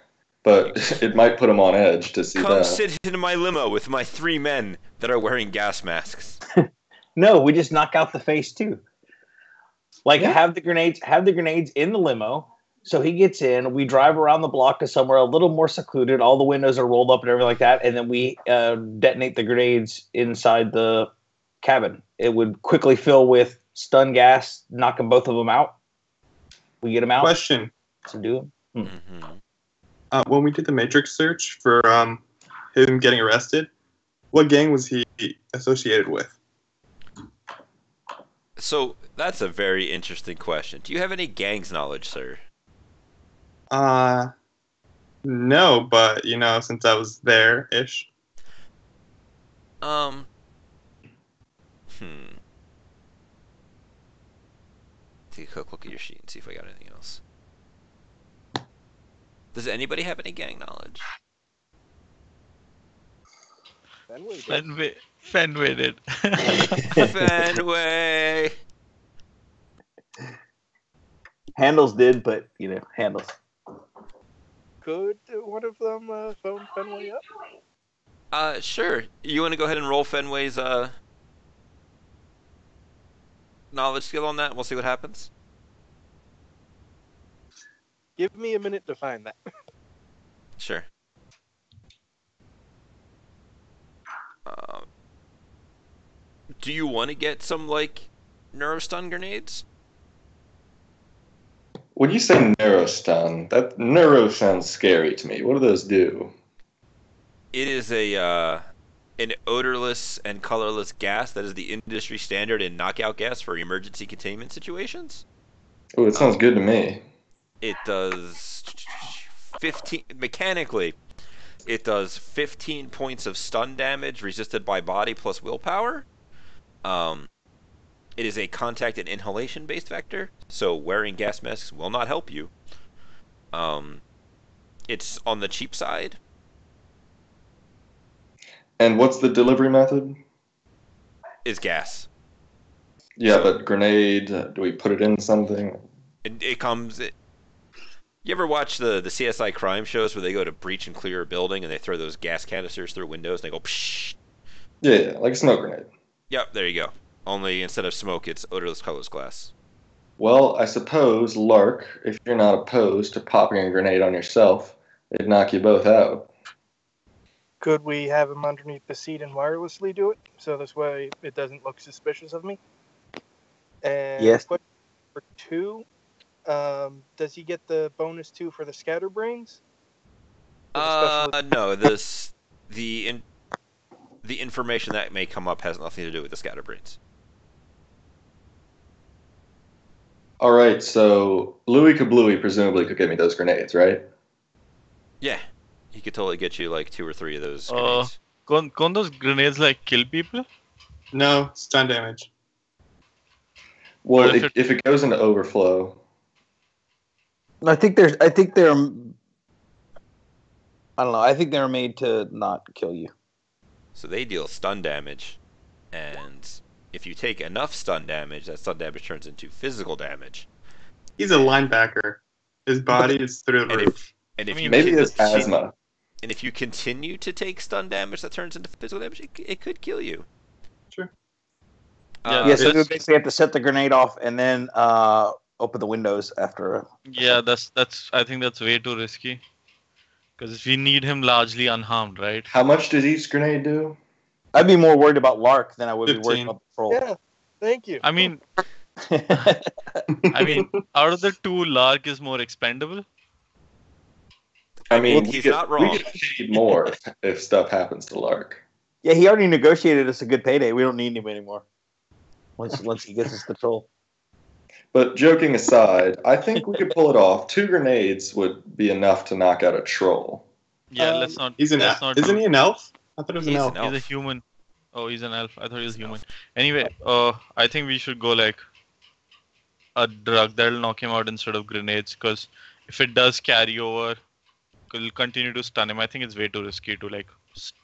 but it might put him on edge to see that. Come sit in my limo with my 3 men that are wearing gas masks. No, we just knock out the face too. Like, have the grenades in the limo. So he gets in. We drive around the block to somewhere a little more secluded. All the windows are rolled up and everything like that. And then we detonate the grenades inside the cabin. It would quickly fill with stun gas, knocking both of them out. We get them out. Question. To do them. When we did the Matrix search for him getting arrested, what gang was he associated with? So that's a very interesting question. Do you have any gangs knowledge, sir? No, but since I was there-ish. Take a quick look at your sheet and see if I got anything else. Does anybody have any gang knowledge? Fenway did. Fenway! Handles did, but, handles. Could one of them phone Fenway up? Sure. You want to go ahead and roll Fenway's knowledge skill on that? We'll see what happens. Give me a minute to find that. Sure. Do you want to get some, neurostun grenades? When you say neurostun, that neuro sounds scary to me. What do those do? It is an odorless and colorless gas that is the industry standard in knockout gas for emergency containment situations. Oh, it sounds Um, good to me. it does 15 mechanically. It does 15 points of stun damage resisted by body plus willpower. Um, it is a contact and inhalation based vector, so wearing gas masks will not help you. Um, it's on the cheap side. And what's the delivery method? Is gas. Yeah, So- but grenade, do we put it in something? It comes. You ever watch the CSI crime shows where they go to breach and clear a building and they throw those gas canisters through windows and they go psh? Yeah, like a smoke grenade. Yep, there you go. Only instead of smoke, it's odorless, colorless glass. Well, I suppose, Lark, if you're not opposed to popping a grenade on yourself, it'd knock you both out. Could we have him underneath the seat and wirelessly do it? So this way it doesn't look suspicious of me. And Yes. question for 2, does he get the bonus 2 for the scatterbrains? For the special- No. The information that may come up has nothing to do with the scatterbrains. All right, so Louis Kablooey presumably could give me those grenades, right? Yeah, he could totally get you like 2 or 3 of those Uh, grenades. Can't those grenades like kill people? No, stun damage. Well, What if if it goes into overflow, I think they're. I don't know. I think they're made to not kill you. So they deal stun damage, and if you take enough stun damage, that stun damage turns into physical damage. He's a linebacker. His body is through the And roof. And if I mean, you maybe con- it's asthma. And if you continue to take stun damage that turns into physical damage, it could kill you. Sure. Yeah, Yeah, so we that's- basically have to set the grenade off and then open the windows after. Yeah, that's. I think that's way too risky. Because we need him largely unharmed, right? How much does each grenade do? I'd be more worried about Lark than I would be worried 15. about Patrol. Yeah, thank you. I mean, out of the 2, Lark is more expendable. I mean, he's not wrong. We get paid more if stuff happens to Lark. Yeah, he already negotiated us a good payday. We don't need him anymore. Once he gets us the troll. But joking aside, I think we could pull it off. 2 grenades would be enough to knock out a troll. Yeah, Um, let's not. He's an let's not Isn't he an elf? I thought it was an He's elf. an elf. He's a human. Oh, he's an elf. I thought he was He's an human. elf. Anyway, I think we should go like a drug that'll knock him out instead of grenades. Because if it does carry over, it'll continue to stun him. I think it's way too risky to like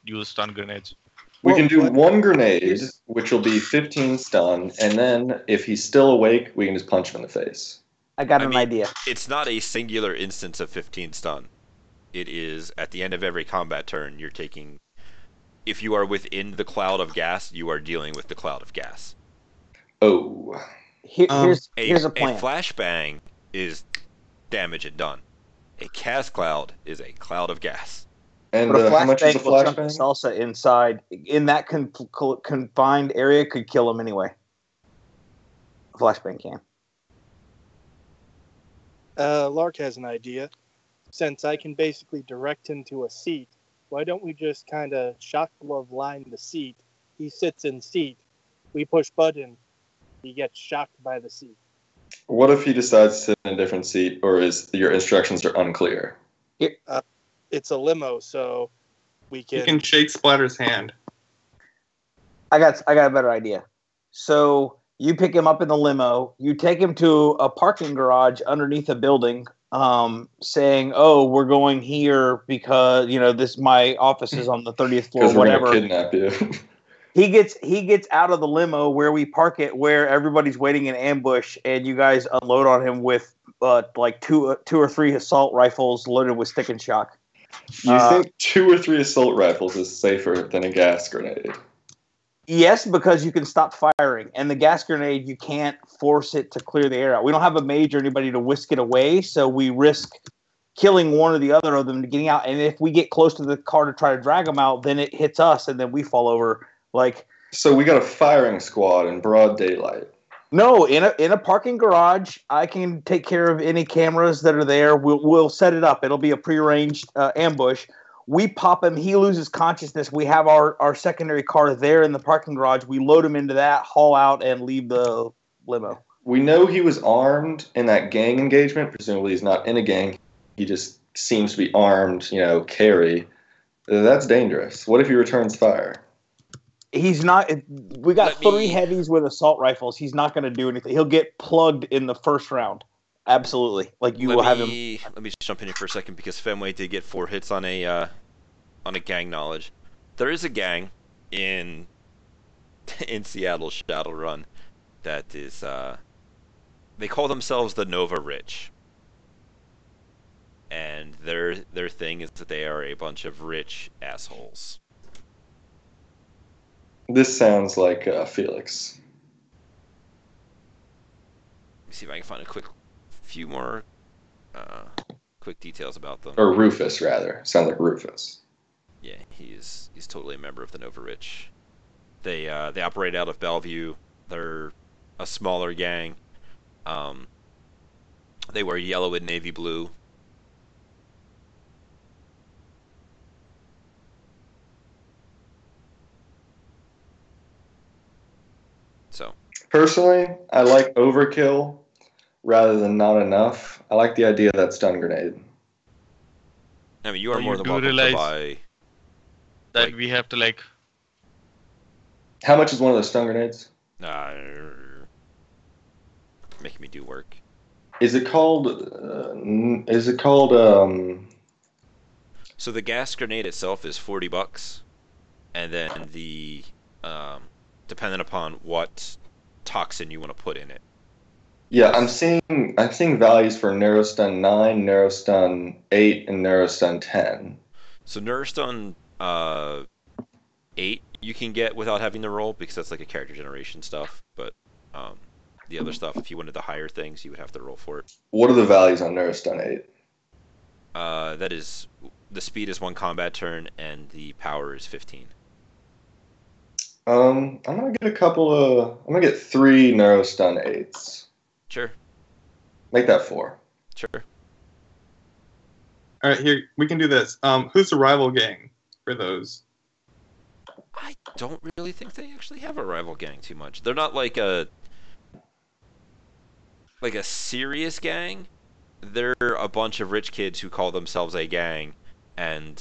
use stun grenades. We Well, can do what- 1 grenade, which will be 15 stun, and then if he's still awake, we can just punch him in the face. I got I an mean- idea. It's not a singular instance of 15 stun. It is at the end of every combat turn, you're taking. If you are within the cloud of gas, you are dealing with the cloud of gas. Oh. Here's a A plan. flashbang is damage and done. A cast cloud is a cloud of gas. And But a how much is a flashbang will chunk the flashbang? salsa inside in that confined area could kill him anyway. A flashbang can. Lark has an idea. Since I can basically direct him to a seat, why don't we just kind of shock glove line the seat? He sits in seat. We push button. He gets shocked by the seat. What if he decides to sit in a different seat, or your instructions are unclear? It's a limo, so we You can. can shake Splatter's hand. I got a better idea. So you pick him up in the limo. You take him to a parking garage underneath a building, saying, "Oh, we're going here because my office is on the 30th floor, Because we're whatever." going to kidnap you. He gets out of the limo where we park it, where everybody's waiting in ambush, and you guys unload on him with like two or three assault rifles loaded with stick and shock. You think 2 or 3 assault rifles is safer than a gas grenade? Yes, because you can stop firing, and the gas grenade you can't force it to clear the air out. We don't have a mage or anybody to whisk it away, so we risk killing one or the other of them to getting out. And if we get close to the car to try to drag them out, then it hits us, and then we fall over. Like, So we got a firing squad in broad daylight. no, in a parking garage, I can take care of any cameras that are there. We'll set it up. It'll be a prearranged ambush. We pop him. He loses consciousness. We have our secondary car there in the parking garage. We load him into that, haul out, and leave the limo. We know he was armed in that gang engagement. Presumably he's not in a gang. He just seems to be armed, carry. That's dangerous. What if he returns fire? He's not. We got Let me- 3 heavies with assault rifles. He's not going to do anything. He'll get plugged in the first round. Absolutely. Like you will have him. Let me just jump in here for a second because Fenway did get 4 hits on a gang knowledge. There is a gang in Seattle Shadowrun that is they call themselves the Nova Rich. And their thing is that they are a bunch of rich assholes. This sounds like Felix. Let me see if I can find a few more quick details about them. Or Rufus, rather. Sounds like Rufus. Yeah, he's totally a member of the Nova Rich. They operate out of Bellevue. They're a smaller gang. They wear yellow and navy blue. So Personally, I like overkill rather than not enough. I like the idea of that stun grenade. I mean, you are Well, more you than do welcome to realize buy. That Like- we have to like. How much is one of those stun grenades? Making me do work. Is it called? So the gas grenade itself is $40, and then the depending upon what toxin you want to put in it. Yeah, I'm seeing values for Neurostun 9, Neurostun 8, and Neurostun 10. So Neurostun 8 you can get without having to roll because that's like a character generation stuff. But the other stuff, if you wanted the higher things, you would have to roll for it. What are the values on Neurostun 8? That is, the speed is 1 combat turn and the power is 15. I'm gonna get 3 Neurostun 8s. Sure, Make that 4. sure. All right, here we can do this. Who's the rival gang for those? I don't really think they actually have a rival gang too much. They're not like a serious gang. They're a bunch of rich kids who call themselves a gang and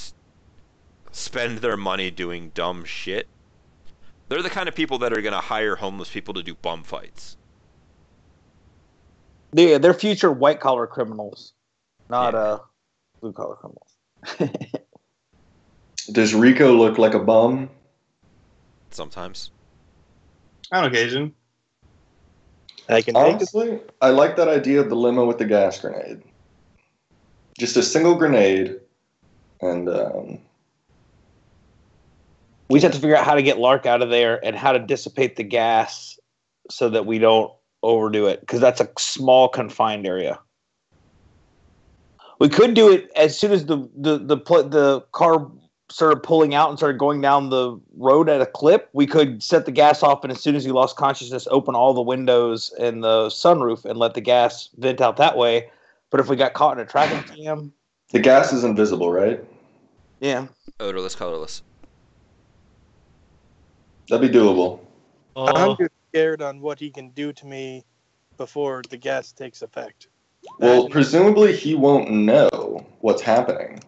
spend their money doing dumb shit. They're the kind of people that are going to hire homeless people to do bum fights. They're future white collar criminals, not blue collar criminals. Does Rico look like a bum? Sometimes. On occasion. I can take it. Honestly, I like that idea of the limo with the gas grenade. Just a single grenade, and We just have to figure out how to get Lark out of there and how to dissipate the gas so that we don't overdo it, because that's a small confined area. We could do it as soon as the car started pulling out and started going down the road at a clip. We could set the gas off, and as soon as he lost consciousness, open all the windows and the sunroof and let the gas vent out that way. But if we got caught in a traffic jam, the gas is invisible, right? yeah. Odorless, colorless. That'd be doable. I'm just scared on what he can do to me before the gas takes effect. Well, presumably he won't know what's happening.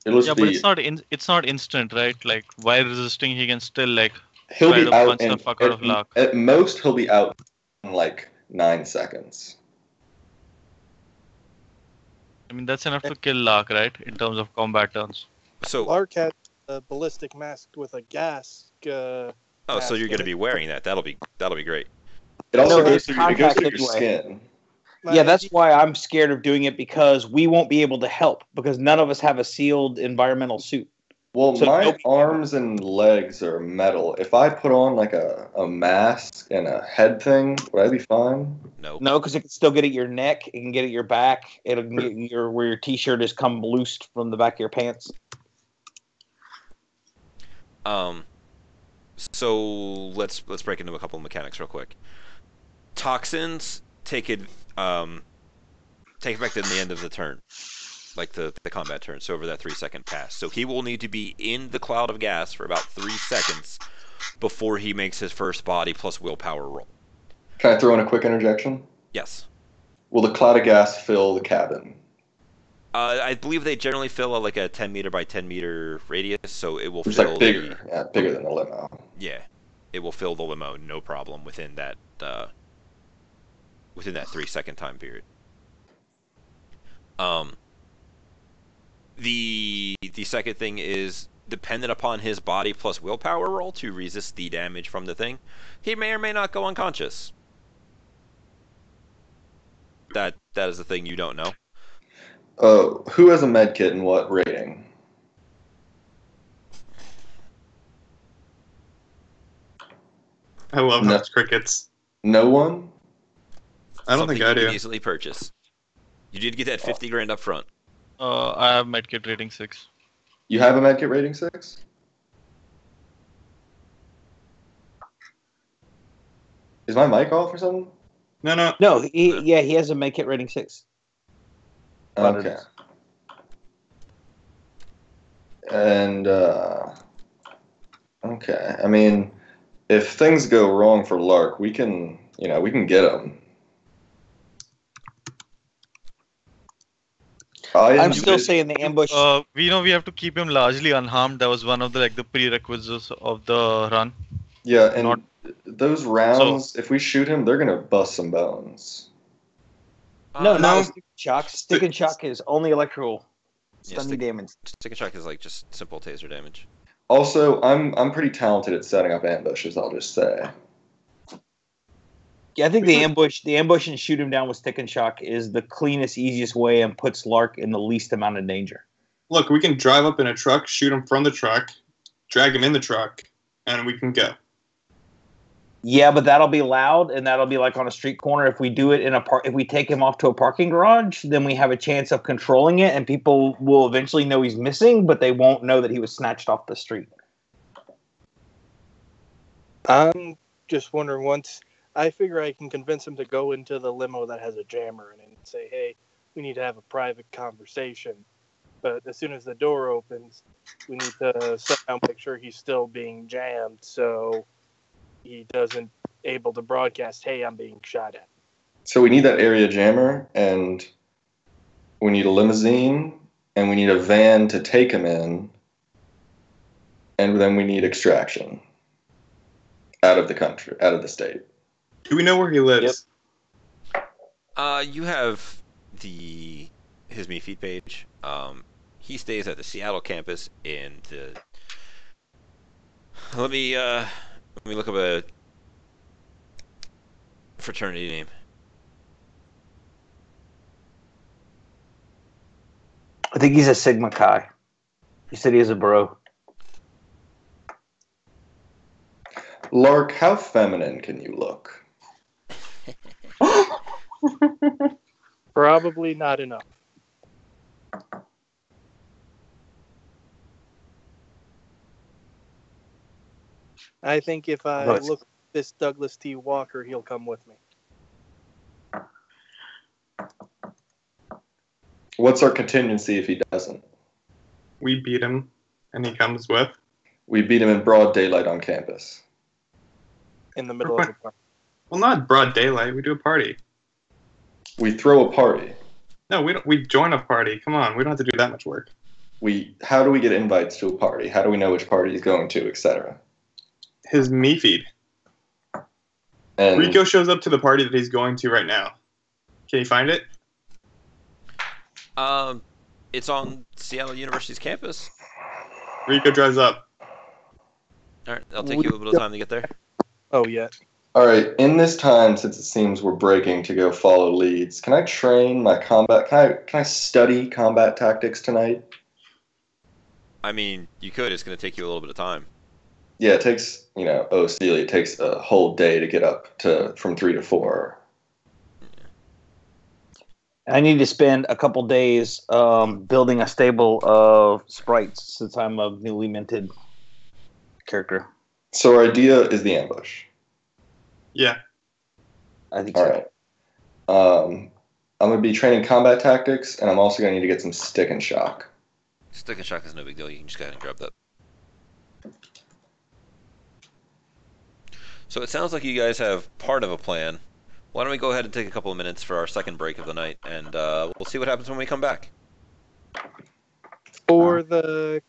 It'll just Yeah, be, but it's not instant, right? Like while resisting, he can still like he'll try be to out punch in, the fuck out of luck. at most he'll be out in like 9 seconds. I mean, that's enough to kill Lark, right? In terms of combat turns. So, Lark had a ballistic mask with a gas. so you're going to be wearing that. That'll be great. It also No, goes it's through, contact your anyway. skin. Yeah, that's why I'm scared of doing it, because we won't be able to help because none of us have a sealed environmental suit. Well, So my nobody- arms and legs are metal. If I put on like a mask and a head thing, would I be fine? No. No, because it can still get at your neck. It can get at your back. It'll get where your t-shirt has come loosed from the back of your pants. So let's break into a couple of mechanics real quick. Toxins take effect in the end of the turn. like the combat turn, so over that 3-second pass. So he will need to be in the cloud of gas for about 3 seconds before he makes his first body plus willpower roll. Can I throw in a quick interjection? Yes. Will the cloud of gas fill the cabin? I believe they generally fill like a 10 meter by 10 meter radius, so it will It's fill like bigger. Yeah, bigger than the limo. Yeah, it will fill the limo, no problem within that 3-second time period. The second thing is dependent upon his body plus willpower roll to resist the damage from the thing. He may or may not go unconscious. That is the thing you don't know. Who has a med kit and what rating? I love No. those crickets. No one? I don't Something think I you do. can easily purchase. You did get that 50 grand up front. I have medkit rating 6. You have a med kit rating 6? Is my mic off or something? No. No, he has a make it rating 6. Okay. And, okay. I mean, if things go wrong for Lark, we can get him. I'm still saying the ambush. We know we have to keep him largely unharmed. That was one of the prerequisites of the run. Yeah, and those rounds, So- if we shoot him, they're gonna bust some bones. No, no. with stick and shock. Stick and shock is only electrical. Yeah, Stunning damage. Stick and shock is like just simple taser damage. Also, I'm pretty talented at setting up ambushes, I'll just say. Yeah, I think the ambush and shoot him down with stick and shock is the cleanest, easiest way and puts Lark in the least amount of danger. Look, we can drive up in a truck, shoot him from the truck, drag him in the truck, and we can go. Yeah, but that'll be loud and that'll be like on a street corner. If we do it if we take him off to a parking garage, then we have a chance of controlling it and people will eventually know he's missing, but they won't know that he was snatched off the street. I'm just wondering, once I figure I can convince him to go into the limo that has a jammer in it and say, hey, we need to have a private conversation. But as soon as the door opens, we need to somehow make sure he's still being jammed so he doesn't able to broadcast, hey, I'm being shot at. So we need that area jammer, and we need a limousine, and we need a van to take him in, and then we need extraction out of the country, out of the state. Do we know where he lives? You have his meFeed page. He stays at the Seattle campus in the. Let me look up a fraternity name. I think he's a Sigma Chi. He said he is a bro. Lark, how feminine can you look? Probably not enough. I think if I look at this Douglas T. Walker, he'll come with me. What's our contingency if he doesn't? We beat him, and he comes with. We beat him in broad daylight on campus. In the middle of the park. Well, not broad daylight. We do a party. We throw a party. No, we don't. We join a party. Come on, we don't have to do that much work. How do we get invites to a party? How do we know which party he's going to, etc.? His meFeed. And Rico shows up to the party that he's going to right now. Can you find it? It's on Seattle University's campus. Rico drives up. All right, that'll take you a little bit of time to get there. Oh, yeah. all right, in this time, since it seems we're breaking to go follow leads, can I train my combat? Can I study combat tactics tonight? I mean, you could. It's going to take you a little bit of time. Yeah, it takes Celia, it takes a whole day to get up from 3 to 4. I need to spend a couple days building a stable of sprites since I'm a newly minted character. So our idea is the ambush. Yeah. I think All so. right. I'm going to be training combat tactics, and I'm also going to need to get some stick and shock. Stick and shock is no big deal. You can just go ahead and grab that. So it sounds like you guys have part of a plan. Why don't we go ahead and take a couple of minutes for our second break of the night, and we'll see what happens when we come back. For the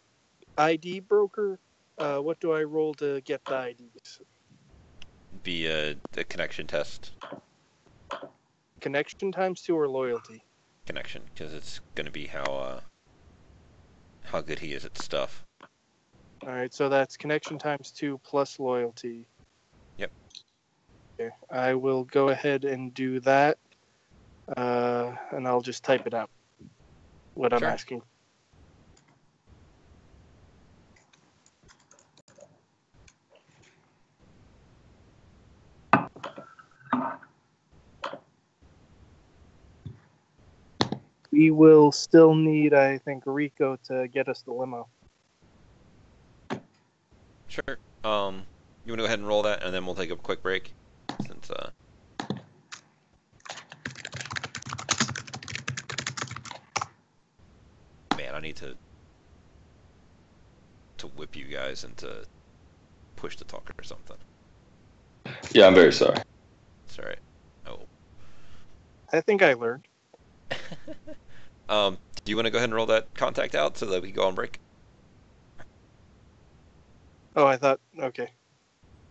ID broker, what do I roll to get the IDs? Be a connection test. Connection times 2 or loyalty? Connection, because it's going to be how good he is at stuff. All right, so that's connection times 2 plus loyalty. Yep. Okay, I will go ahead and do that, and I'll just type it out. What I'm Sure. asking. We will still need, I think, Rico to get us the limo. Sure. You want to go ahead and roll that, and then we'll take a quick break, since man, I need to whip you guys into push to talk or something. Yeah, I'm very sorry. It's all right. Oh. I think I learned. Do you want to go ahead and roll that contact out so that we can go on break? Oh, I thought, okay.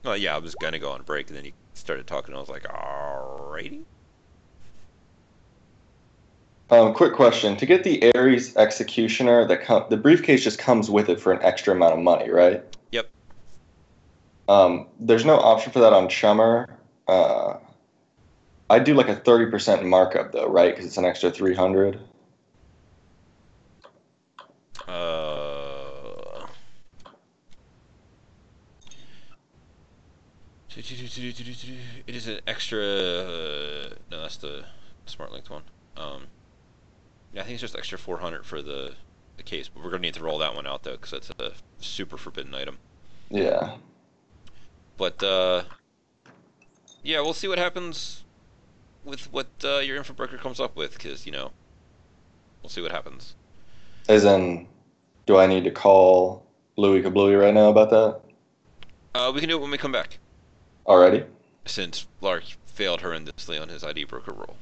Well, yeah, I was gonna go on break, and then you started talking, and I was like, alrighty. Quick question. To get the Ares Executioner, the briefcase just comes with it for an extra amount of money, right? Yep. There's no option for that on Chummer. I do like a 30% markup, though, right? Because it's an extra 300. It is an extra. No, that's the Smart Linked one. Yeah, I think it's just extra 400 for the case, but we're gonna need to roll that one out though, because that's a super forbidden item. Yeah. But yeah, we'll see what happens with what your info broker comes up with, because we'll see what happens. As in, do I need to call Louis Kablooey right now about that? We can do it when we come back, Alrighty. since Lark failed horrendously on his ID broker roll.